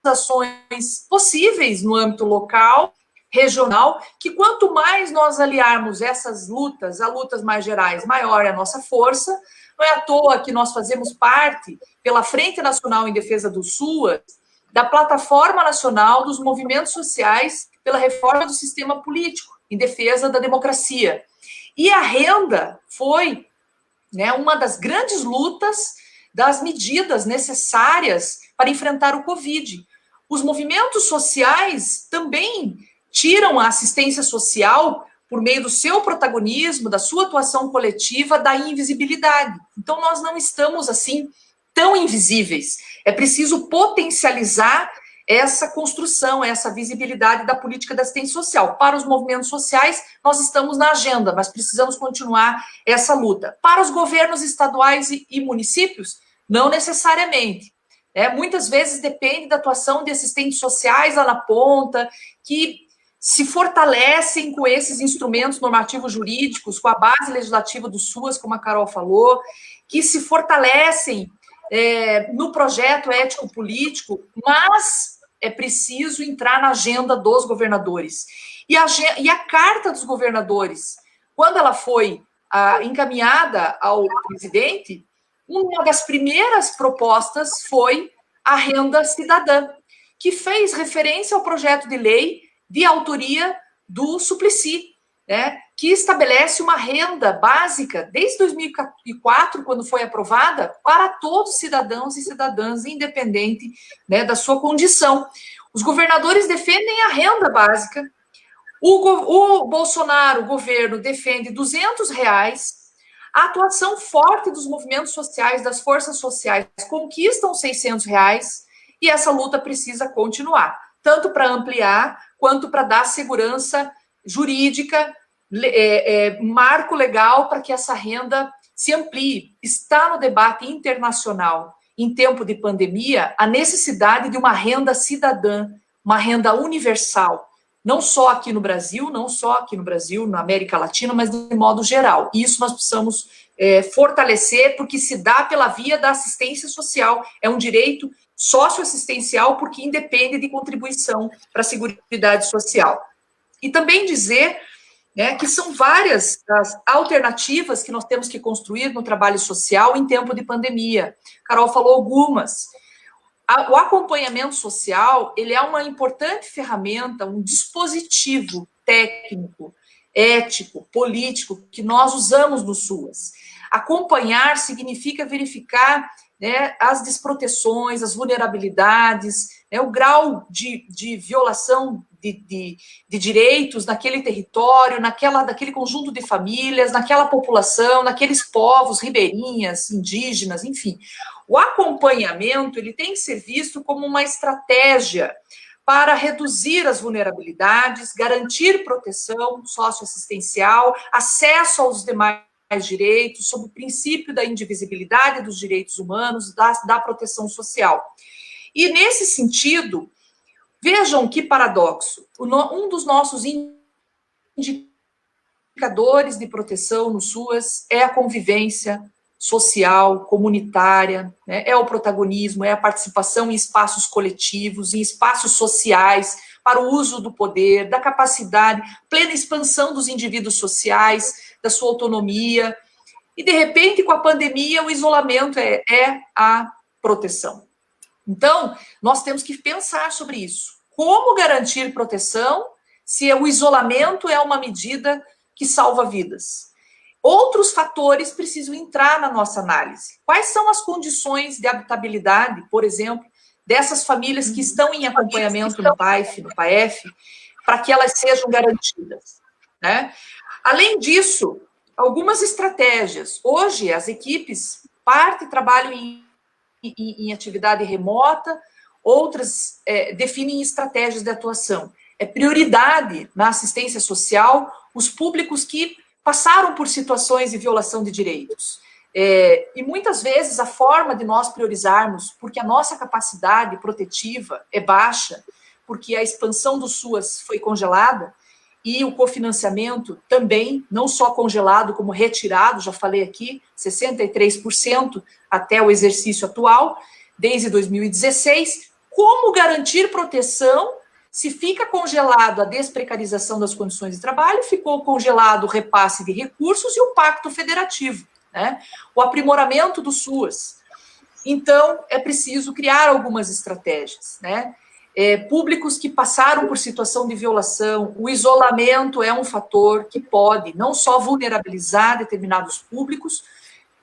ações possíveis no âmbito local, regional, que quanto mais nós aliarmos essas lutas a lutas mais gerais, maior é a nossa força. Não é à toa que nós fazemos parte, pela Frente Nacional em Defesa do SUAS, da Plataforma Nacional dos Movimentos Sociais pela Reforma do Sistema Político, em defesa da democracia. E a renda foi, né, uma das grandes lutas das medidas necessárias para enfrentar o Covid. Os movimentos sociais também tiram a assistência social por meio do seu protagonismo, da sua atuação coletiva, da invisibilidade. Então, nós não estamos, assim, tão invisíveis. É preciso potencializar essa construção, essa visibilidade da política da assistência social. Para os movimentos sociais, nós estamos na agenda, mas precisamos continuar essa luta. Para os governos estaduais e municípios, não necessariamente. Muitas vezes depende da atuação de assistentes sociais lá na ponta, que se fortalecem com esses instrumentos normativos jurídicos, com a base legislativa do SUAS, como a Carol falou, que se fortalecem no projeto ético-político, mas é preciso entrar na agenda dos governadores. E a Carta dos Governadores, quando ela foi encaminhada ao presidente, uma das primeiras propostas foi a renda cidadã, que fez referência ao projeto de lei de autoria do Suplicy, né, que estabelece uma renda básica, desde 2004, quando foi aprovada, para todos os cidadãos e cidadãs, independente, né, da sua condição. Os governadores defendem a renda básica, o Bolsonaro, o governo, defende R$200, a atuação forte dos movimentos sociais, das forças sociais, conquistam R$600, e essa luta precisa continuar, tanto para ampliar, quanto para dar segurança jurídica, marco legal para que essa renda se amplie. Está no debate internacional, em tempo de pandemia, a necessidade de uma renda cidadã, uma renda universal, não só aqui no Brasil, na América Latina, mas de modo geral. E isso nós precisamos fortalecer, porque se dá pela via da assistência social, é um direito socioassistencial, porque independe de contribuição para a Seguridade Social. E também dizer, né, que são várias as alternativas que nós temos que construir no trabalho social em tempo de pandemia. Carol falou algumas. O acompanhamento social, ele é uma importante ferramenta, um dispositivo técnico, ético, político, que nós usamos no SUAS. Acompanhar significa verificar, né, as desproteções, as vulnerabilidades, né, o grau de violação de direitos naquele território, daquele conjunto de famílias, naquela população, naqueles povos, ribeirinhas, indígenas, enfim. O acompanhamento, ele tem que ser visto como uma estratégia para reduzir as vulnerabilidades, garantir proteção socioassistencial, acesso aos demais direitos, sob o princípio da indivisibilidade dos direitos humanos, da proteção social. E, nesse sentido, vejam que paradoxo, um dos nossos indicadores de proteção no SUAS é a convivência social, comunitária, né? É o protagonismo, é a participação em espaços coletivos, em espaços sociais, para o uso do poder, da capacidade, plena expansão dos indivíduos sociais, da sua autonomia. E, de repente, com a pandemia, o isolamento é a proteção. Então, nós temos que pensar sobre isso. Como garantir proteção se o isolamento é uma medida que salva vidas? Outros fatores precisam entrar na nossa análise. Quais são as condições de habitabilidade, por exemplo, dessas famílias que estão em acompanhamento no PAIF, no PAEF, para que elas sejam garantidas, né? Além disso, algumas estratégias. Hoje, as equipes, trabalham em atividade remota, outras definem estratégias de atuação. É prioridade na assistência social os públicos que passaram por situações de violação de direitos. E muitas vezes a forma de nós priorizarmos, porque a nossa capacidade protetiva é baixa, porque a expansão do SUAS foi congelada, e o cofinanciamento também, não só congelado, como retirado, já falei aqui, 63% até o exercício atual, desde 2016. Como garantir proteção se fica congelado a desprecarização das condições de trabalho, ficou congelado o repasse de recursos e o pacto federativo, né? O aprimoramento do SUAS. Então, é preciso criar algumas estratégias, né? Públicos que passaram por situação de violação, o isolamento é um fator que pode não só vulnerabilizar determinados públicos,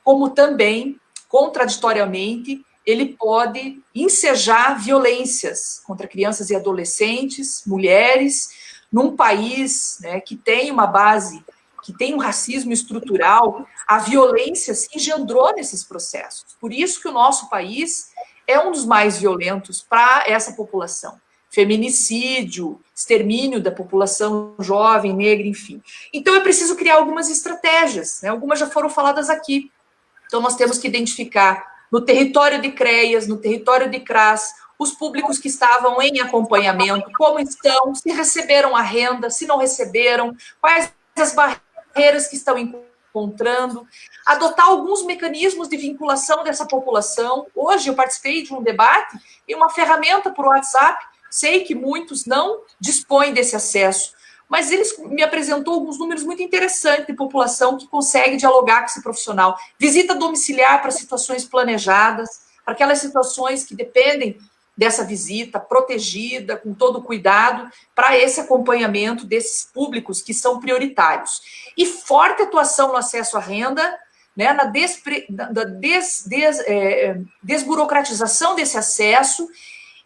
como também, contraditoriamente, ele pode ensejar violências contra crianças e adolescentes, mulheres, num país, né, que tem uma base, que tem um racismo estrutural. A violência se engendrou nesses processos. Por isso que o nosso país é um dos mais violentos para essa população. Feminicídio, extermínio da população jovem, negra, enfim. Então, é preciso criar algumas estratégias, né? Algumas já foram faladas aqui. Então, nós temos que identificar no território de CREAS, no território de CRAS, os públicos que estavam em acompanhamento, como estão, se receberam a renda, se não receberam, quais as barreiras que estão encontrando, adotar alguns mecanismos de vinculação dessa população. Hoje eu participei de um debate e uma ferramenta por WhatsApp, sei que muitos não dispõem desse acesso, mas eles me apresentou alguns números muito interessantes de população que consegue dialogar com esse profissional. Visita domiciliar para situações planejadas, para aquelas situações que dependem dessa visita, protegida, com todo cuidado, para esse acompanhamento desses públicos que são prioritários. E forte atuação no acesso à renda, né, na desburocratização desse acesso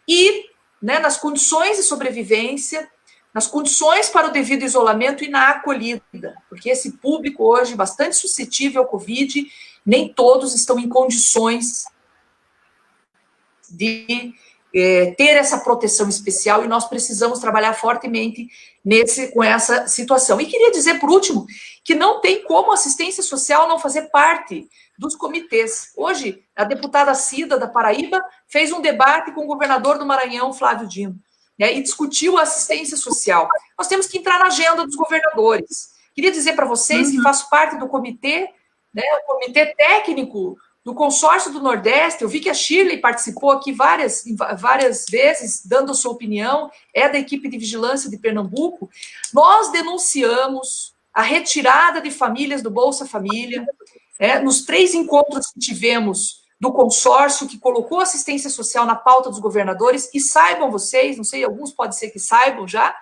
e, né, nas condições de sobrevivência, nas condições para o devido isolamento e na acolhida, porque esse público hoje bastante suscetível ao Covid, nem todos estão em condições de ter essa proteção especial, e nós precisamos trabalhar fortemente com essa situação. E queria dizer, por último, que não tem como a assistência social não fazer parte dos comitês. Hoje, a deputada Cida, da Paraíba, fez um debate com o governador do Maranhão, Flávio Dino, né, e discutiu a assistência social. Nós temos que entrar na agenda dos governadores. Queria dizer para vocês que faço parte do comitê, né, o comitê técnico do consórcio do Nordeste. Eu vi que a Shirley participou aqui várias vezes, dando a sua opinião, é da equipe de vigilância de Pernambuco. Nós denunciamos a retirada de famílias do Bolsa Família, nos 3 encontros que tivemos do consórcio que colocou assistência social na pauta dos governadores, e saibam vocês, não sei, alguns pode ser que saibam já,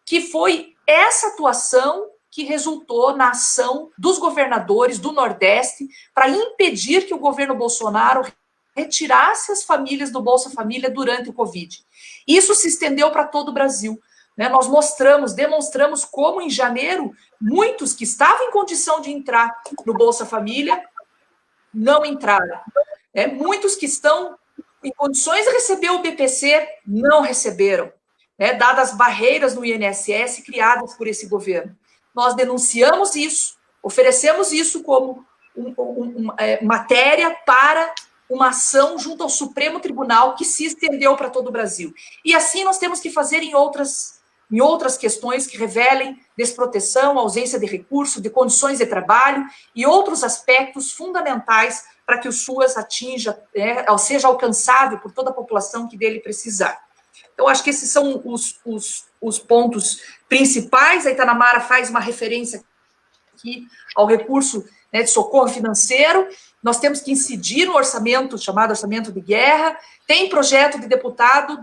que foi essa atuação que resultou na ação dos governadores do Nordeste para impedir que o governo Bolsonaro retirasse as famílias do Bolsa Família durante o Covid. Isso se estendeu para todo o Brasil. Nós demonstramos como em janeiro, muitos que estavam em condição de entrar no Bolsa Família não entraram. Muitos que estão em condições de receber o BPC não receberam, dadas as barreiras no INSS criadas por esse governo. Nós denunciamos isso, oferecemos isso como matéria para uma ação junto ao Supremo Tribunal que se estendeu para todo o Brasil. E assim nós temos que fazer em outras questões que revelem desproteção, ausência de recurso, de condições de trabalho e outros aspectos fundamentais para que o SUAS seja alcançável por toda a população que dele precisar. Então, acho que esses são os pontos principais. A Itanamara faz uma referência aqui ao recurso de socorro financeiro. Nós temos que incidir no orçamento, chamado orçamento de guerra. Tem projeto do deputado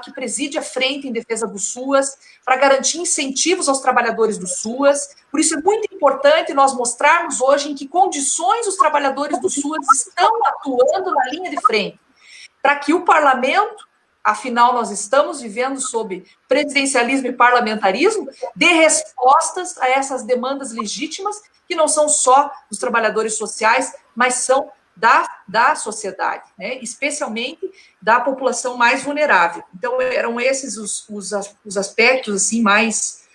que preside a frente em defesa do SUAS, para garantir incentivos aos trabalhadores do SUAS. Por isso é muito importante nós mostrarmos hoje em que condições os trabalhadores do SUAS estão atuando na linha de frente, para que o parlamento, afinal nós estamos vivendo sob presidencialismo e parlamentarismo, dê respostas a essas demandas legítimas, que não são só dos trabalhadores sociais, mas são da sociedade, especialmente da população mais vulnerável. Então, eram esses os aspectos assim, mais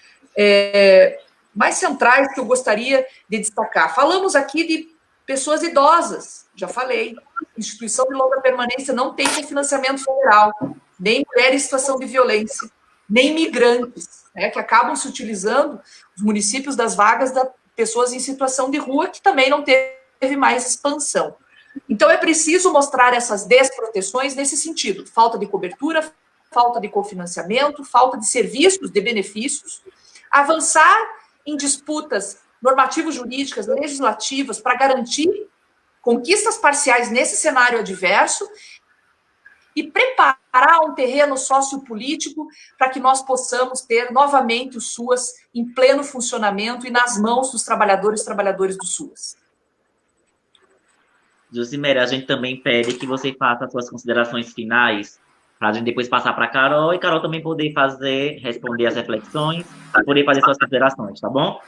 centrais que eu gostaria de destacar. Falamos aqui de pessoas idosas, já falei, instituição de longa permanência não tem financiamento federal, nem mulheres em situação de violência, nem migrantes, que acabam se utilizando os municípios das vagas das pessoas em situação de rua, que também não teve mais expansão. Então, é preciso mostrar essas desproteções nesse sentido: falta de cobertura, falta de cofinanciamento, falta de serviços, de benefícios, avançar em disputas normativo-jurídicas, legislativas, para garantir conquistas parciais nesse cenário adverso e preparar um terreno sociopolítico para que nós possamos ter novamente o SUAS em pleno funcionamento e nas mãos dos trabalhadores do SUAS. Jucimere, a gente também pede que você faça as suas considerações finais, para a gente depois passar para a Carol, e Carol também poder responder as reflexões, para poder fazer suas considerações, tá bom?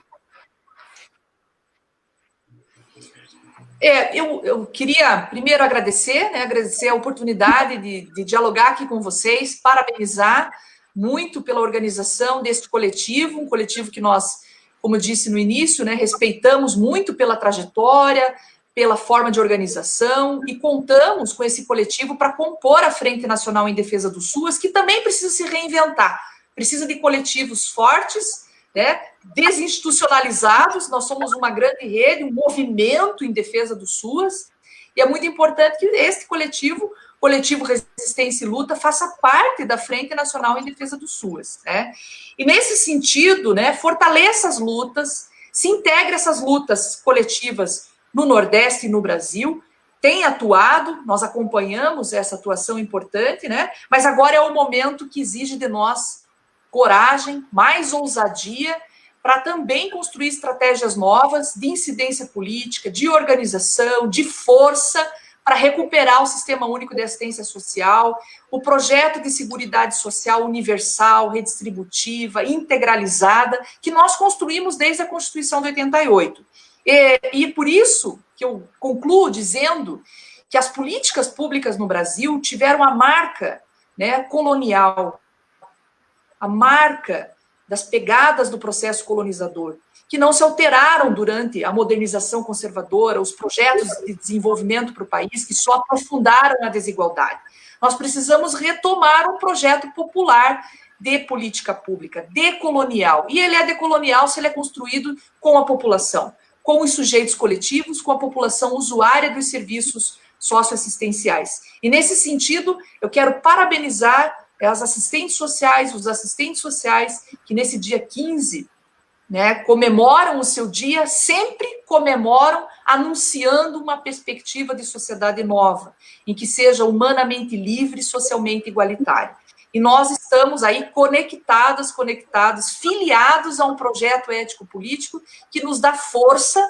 Eu queria primeiro agradecer a oportunidade de dialogar aqui com vocês, parabenizar muito pela organização deste coletivo, um coletivo que nós, como eu disse no início, respeitamos muito pela trajetória, pela forma de organização, e contamos com esse coletivo para compor a Frente Nacional em Defesa do SUAS, que também precisa se reinventar, precisa de coletivos fortes, desinstitucionalizados. Nós somos uma grande rede, um movimento em defesa do SUAS, e é muito importante que esse coletivo Resistência e Luta, faça parte da Frente Nacional em Defesa do SUAS. E nesse sentido, fortaleça as lutas, se integre essas lutas coletivas no Nordeste e no Brasil, tem atuado, nós acompanhamos essa atuação importante, mas agora é o momento que exige de nós coragem, mais ousadia, para também construir estratégias novas de incidência política, de organização, de força, para recuperar o Sistema Único de Assistência Social, o projeto de Seguridade Social universal, redistributiva, integralizada, que nós construímos desde a Constituição de 88. E por isso que eu concluo dizendo que as políticas públicas no Brasil tiveram a marca colonial, a marca das pegadas do processo colonizador, que não se alteraram durante a modernização conservadora, os projetos de desenvolvimento para o país, que só aprofundaram a desigualdade. Nós precisamos retomar um projeto popular de política pública, decolonial. E ele é decolonial se ele é construído com a população, com os sujeitos coletivos, com a população usuária dos serviços socioassistenciais. E, nesse sentido, eu quero parabenizar as assistentes sociais, os assistentes sociais, que nesse dia 15 né, comemoram o seu dia, sempre comemoram anunciando uma perspectiva de sociedade nova, em que seja humanamente livre e socialmente igualitária. E nós estamos aí conectados, filiados a um projeto ético-político que nos dá força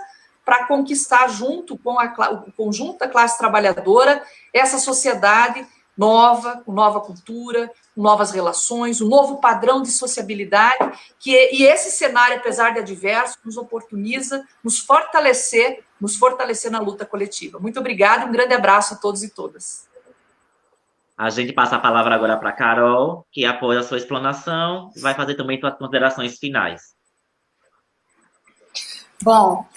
para conquistar, junto com o conjunto da classe trabalhadora, essa sociedade nova, com nova cultura, com novas relações, um novo padrão de sociabilidade, e esse cenário, apesar de adverso, nos oportuniza, nos fortalecer na luta coletiva. Muito obrigada, um grande abraço a todos e todas. A gente passa a palavra agora para a Carol, que apoia a sua explanação e vai fazer também suas considerações finais. Bom,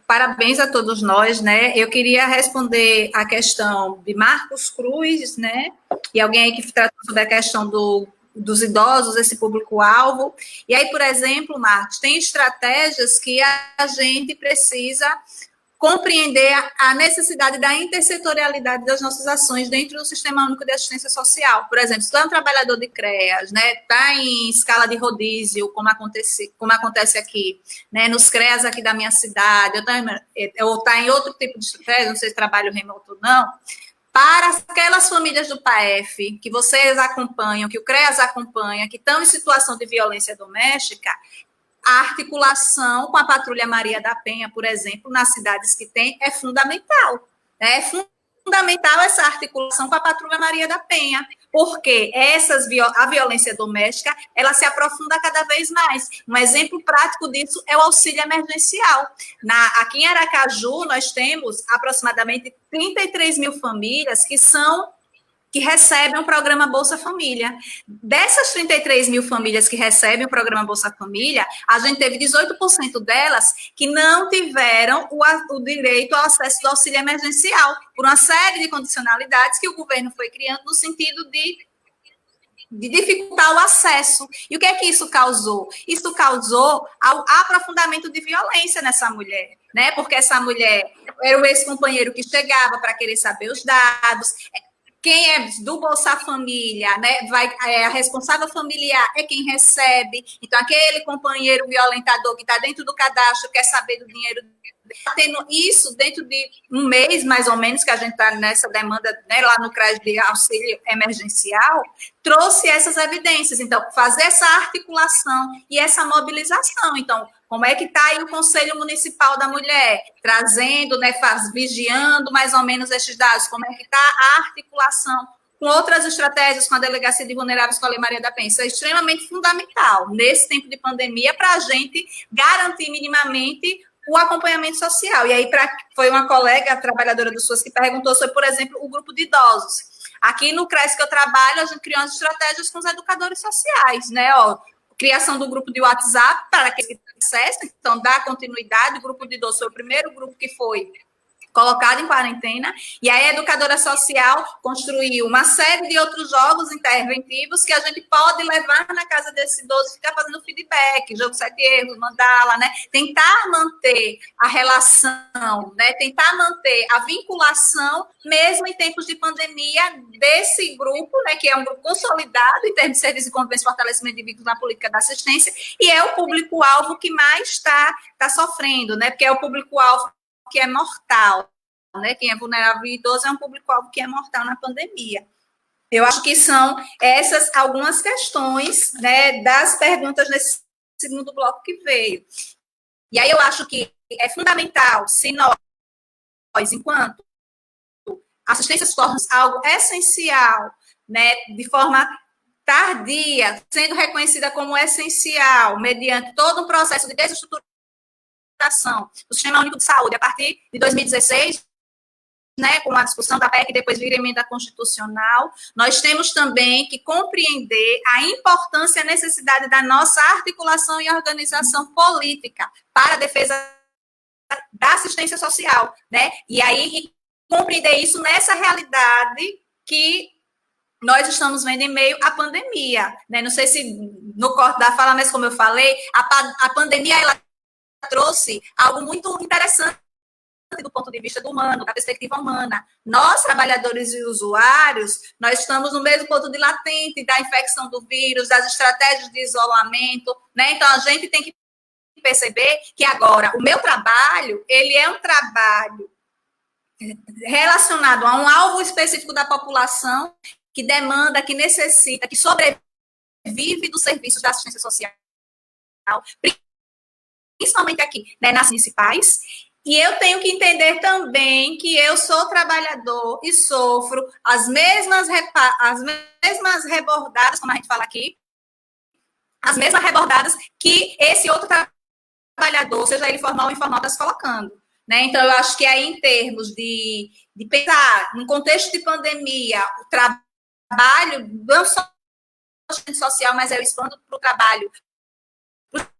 parabéns a todos nós, né? Eu queria responder a questão de Marcos Cruz, né? E alguém aí que tratou sobre a questão dos idosos, esse público-alvo. E aí, por exemplo, Marcos, tem estratégias que a gente precisa compreender a necessidade da intersetorialidade das nossas ações dentro do Sistema Único de Assistência Social. Por exemplo, se tu é um trabalhador de CREAS, né, está em escala de rodízio, como acontece aqui, né, nos CREAS aqui da minha cidade, ou está em outro tipo de estratégia, não sei se trabalho remoto ou não, para aquelas famílias do PAEF que vocês acompanham, que o CREAS acompanha, que estão em situação de violência doméstica, a articulação com a Patrulha Maria da Penha, por exemplo, nas cidades que tem, é fundamental. Né? É fundamental essa articulação com a Patrulha Maria da Penha, porque a violência doméstica, ela se aprofunda cada vez mais. Um exemplo prático disso é o auxílio emergencial. Aqui em Aracaju, nós temos aproximadamente 33 mil famílias que recebem o programa Bolsa Família. Dessas 33 mil famílias que recebem o programa Bolsa Família, a gente teve 18% delas que não tiveram o direito ao acesso do auxílio emergencial, por uma série de condicionalidades que o governo foi criando no sentido de dificultar o acesso. E o que é que isso causou? Isso causou o aprofundamento de violência nessa mulher, né? Porque essa mulher era o ex-companheiro que chegava para querer saber os dados. Quem é do Bolsa Família, né, a responsável familiar é quem recebe. Então, aquele companheiro violentador que está dentro do cadastro quer saber do dinheiro. Tendo isso dentro de um mês, mais ou menos, que a gente está nessa demanda, né, lá no CRAS de auxílio emergencial, trouxe essas evidências. Então, fazer essa articulação e essa mobilização. Então, como é que está aí o Conselho Municipal da Mulher, trazendo, né, vigiando mais ou menos esses dados? Como é que está a articulação com outras estratégias, com a Delegacia de Vulneráveis, com a Lei Maria da Penha? Isso é extremamente fundamental, nesse tempo de pandemia, para a gente garantir minimamente o acompanhamento social. E aí, foi uma colega, trabalhadora do SUAS, que perguntou sobre, por exemplo, o grupo de idosos. Aqui no CRES que eu trabalho, a gente criou umas estratégias com os educadores sociais, né? Criação do grupo de WhatsApp para aqueles que têm acesso, então dá continuidade. O grupo de idosos foi o primeiro grupo que foi colocado em quarentena, e aí a educadora social construiu uma série de outros jogos interventivos que a gente pode levar na casa desse idoso e ficar fazendo feedback, jogo 7 erros, mandala, né? Tentar manter a relação, né? Tentar manter a vinculação, mesmo em tempos de pandemia, desse grupo, né? Que é um grupo consolidado em termos de serviço de convivência e fortalecimento de vínculos na política da assistência, e é o público-alvo que mais está sofrendo, né? Porque é o público-alvo que é mortal, né? Quem é vulnerável e idoso é um público-alvo que é mortal na pandemia. Eu acho que são essas algumas questões, né, das perguntas nesse segundo bloco que veio. E aí eu acho que é fundamental, se nós, enquanto assistência se torna algo essencial, né, de forma tardia, sendo reconhecida como essencial, mediante todo um processo de desestruturação do Sistema Único de Saúde, a partir de 2016, né, com a discussão da PEC, depois vira emenda constitucional, nós temos também que compreender a importância e a necessidade da nossa articulação e organização política para a defesa da assistência social, né, e aí compreender isso nessa realidade que nós estamos vendo em meio à pandemia, né, não sei se no corte da fala, mas como eu falei, a pandemia, ela trouxe algo muito interessante do ponto de vista do humano, da perspectiva humana. Nós, trabalhadores e usuários, nós estamos no mesmo ponto de latente da infecção do vírus, das estratégias de isolamento, né? Então, a gente tem que perceber que agora o meu trabalho, ele é um trabalho relacionado a um alvo específico da população que demanda, que necessita, que sobrevive dos serviços da assistência social, principalmente aqui, né, nas municipais. E eu tenho que entender também que eu sou trabalhador e sofro as mesmas rebordadas, como a gente fala aqui, as mesmas rebordadas que esse outro trabalhador, seja ele formal ou informal, está se colocando. Né? Então, eu acho que aí, em termos de pensar, no contexto de pandemia, o trabalho, não só social, mas eu expando para o trabalho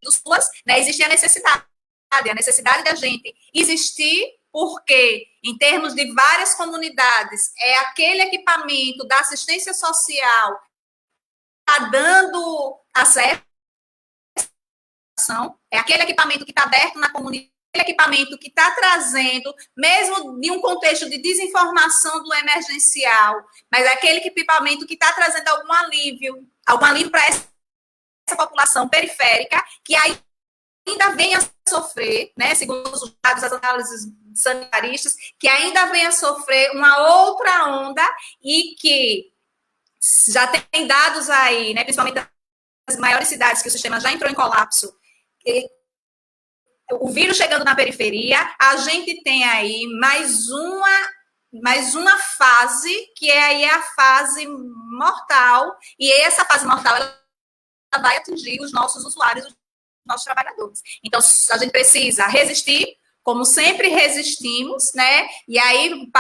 dos SUAS, né? Existe a necessidade da gente existir, porque, em termos de várias comunidades, é aquele equipamento da assistência social que está dando acesso, é aquele equipamento que está aberto na comunidade, aquele equipamento que está trazendo, mesmo de um contexto de desinformação do emergencial, mas é aquele equipamento que está trazendo algum alívio para essa população periférica, que ainda vem a sofrer, né, segundo os dados das análises sanitaristas, que ainda vem a sofrer uma outra onda e que já tem dados aí, né, principalmente das maiores cidades, que o sistema já entrou em colapso. O vírus chegando na periferia, a gente tem aí mais uma fase, que é aí a fase mortal, e essa fase mortal ela vai atingir os nossos usuários, os nossos trabalhadores. Então, a gente precisa resistir, como sempre resistimos, né? E aí,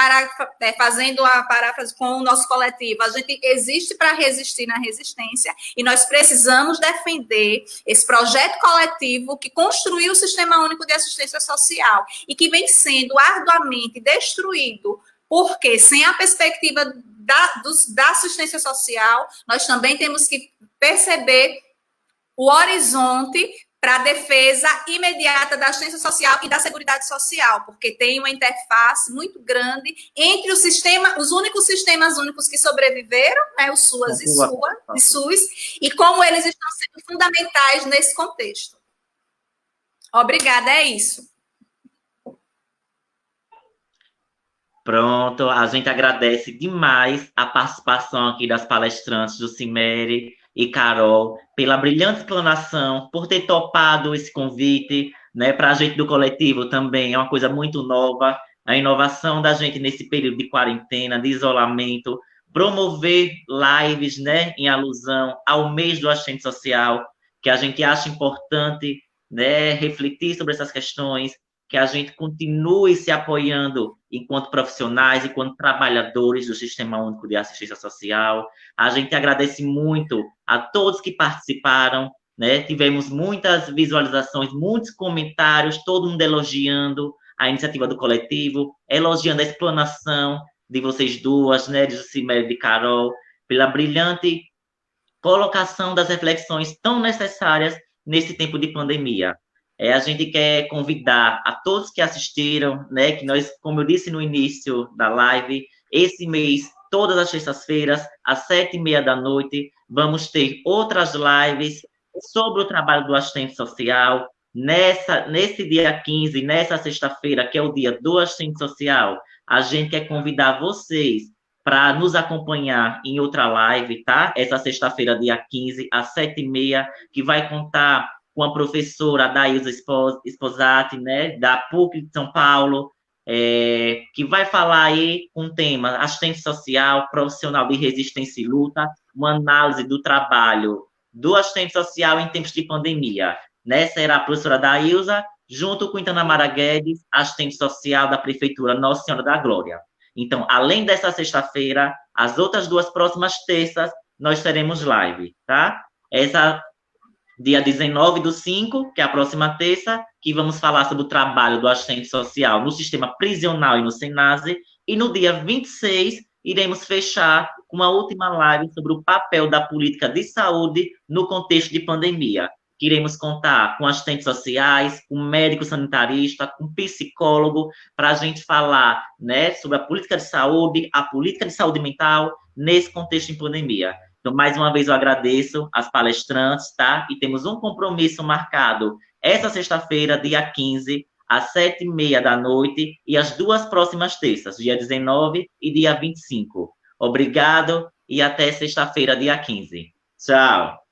fazendo a paráfrase com o nosso coletivo, a gente existe para resistir na resistência, e nós precisamos defender esse projeto coletivo que construiu o Sistema Único de Assistência Social e que vem sendo arduamente destruído, porque sem a perspectiva da assistência social, nós também temos que perceber o horizonte para a defesa imediata da assistência social e da seguridade social, porque tem uma interface muito grande entre os únicos sistemas únicos que sobreviveram, né, os SUAS e SUS, e como eles estão sendo fundamentais nesse contexto. Obrigada, é isso. Pronto, a gente agradece demais a participação aqui das palestrantes do Cimere e Carol, pela brilhante explanação, por ter topado esse convite, né, para a gente do coletivo também, é uma coisa muito nova, a inovação da gente nesse período de quarentena, de isolamento, promover lives, né, em alusão ao mês do assistente social, que a gente acha importante, né, refletir sobre essas questões, que a gente continue se apoiando enquanto profissionais, enquanto trabalhadores do Sistema Único de Assistência Social. A gente agradece muito a todos que participaram, né? Tivemos muitas visualizações, muitos comentários, todo mundo elogiando a iniciativa do coletivo, elogiando a explanação de vocês duas, né, de Jucimere e de Carol, pela brilhante colocação das reflexões tão necessárias nesse tempo de pandemia. A gente quer convidar a todos que assistiram, né, que nós, como eu disse no início da live, esse mês, todas as sextas-feiras, às 19h30, vamos ter outras lives sobre o trabalho do assistente social. Nesse dia 15, nessa sexta-feira, que é o dia do assistente social, a gente quer convidar vocês para nos acompanhar em outra live, tá? Essa sexta-feira, dia 15, às 7h30, que vai contar com a professora Dailza Sposati, né, da PUC de São Paulo, que vai falar aí com o tema assistente social, profissional de resistência e luta, uma análise do trabalho do assistente social em tempos de pandemia. Né, será a professora Dailza, junto com Itanamara Guedes, assistente social da Prefeitura Nossa Senhora da Glória. Então, além dessa sexta-feira, as outras duas próximas terças, nós teremos live, tá? Dia 19/5, que é a próxima terça, que vamos falar sobre o trabalho do assistente social no sistema prisional e no SENASE, e no dia 26, iremos fechar com uma última live sobre o papel da política de saúde no contexto de pandemia, que iremos contar com assistentes sociais, com médico sanitarista, com psicólogo, para a gente falar, né, sobre a política de saúde mental nesse contexto de pandemia. Então, mais uma vez, eu agradeço as palestrantes, tá? E temos um compromisso marcado essa sexta-feira, dia 15, às 7h30 da noite, e as 2 próximas terças, dia 19 e dia 25. Obrigado e até sexta-feira, dia 15. Tchau!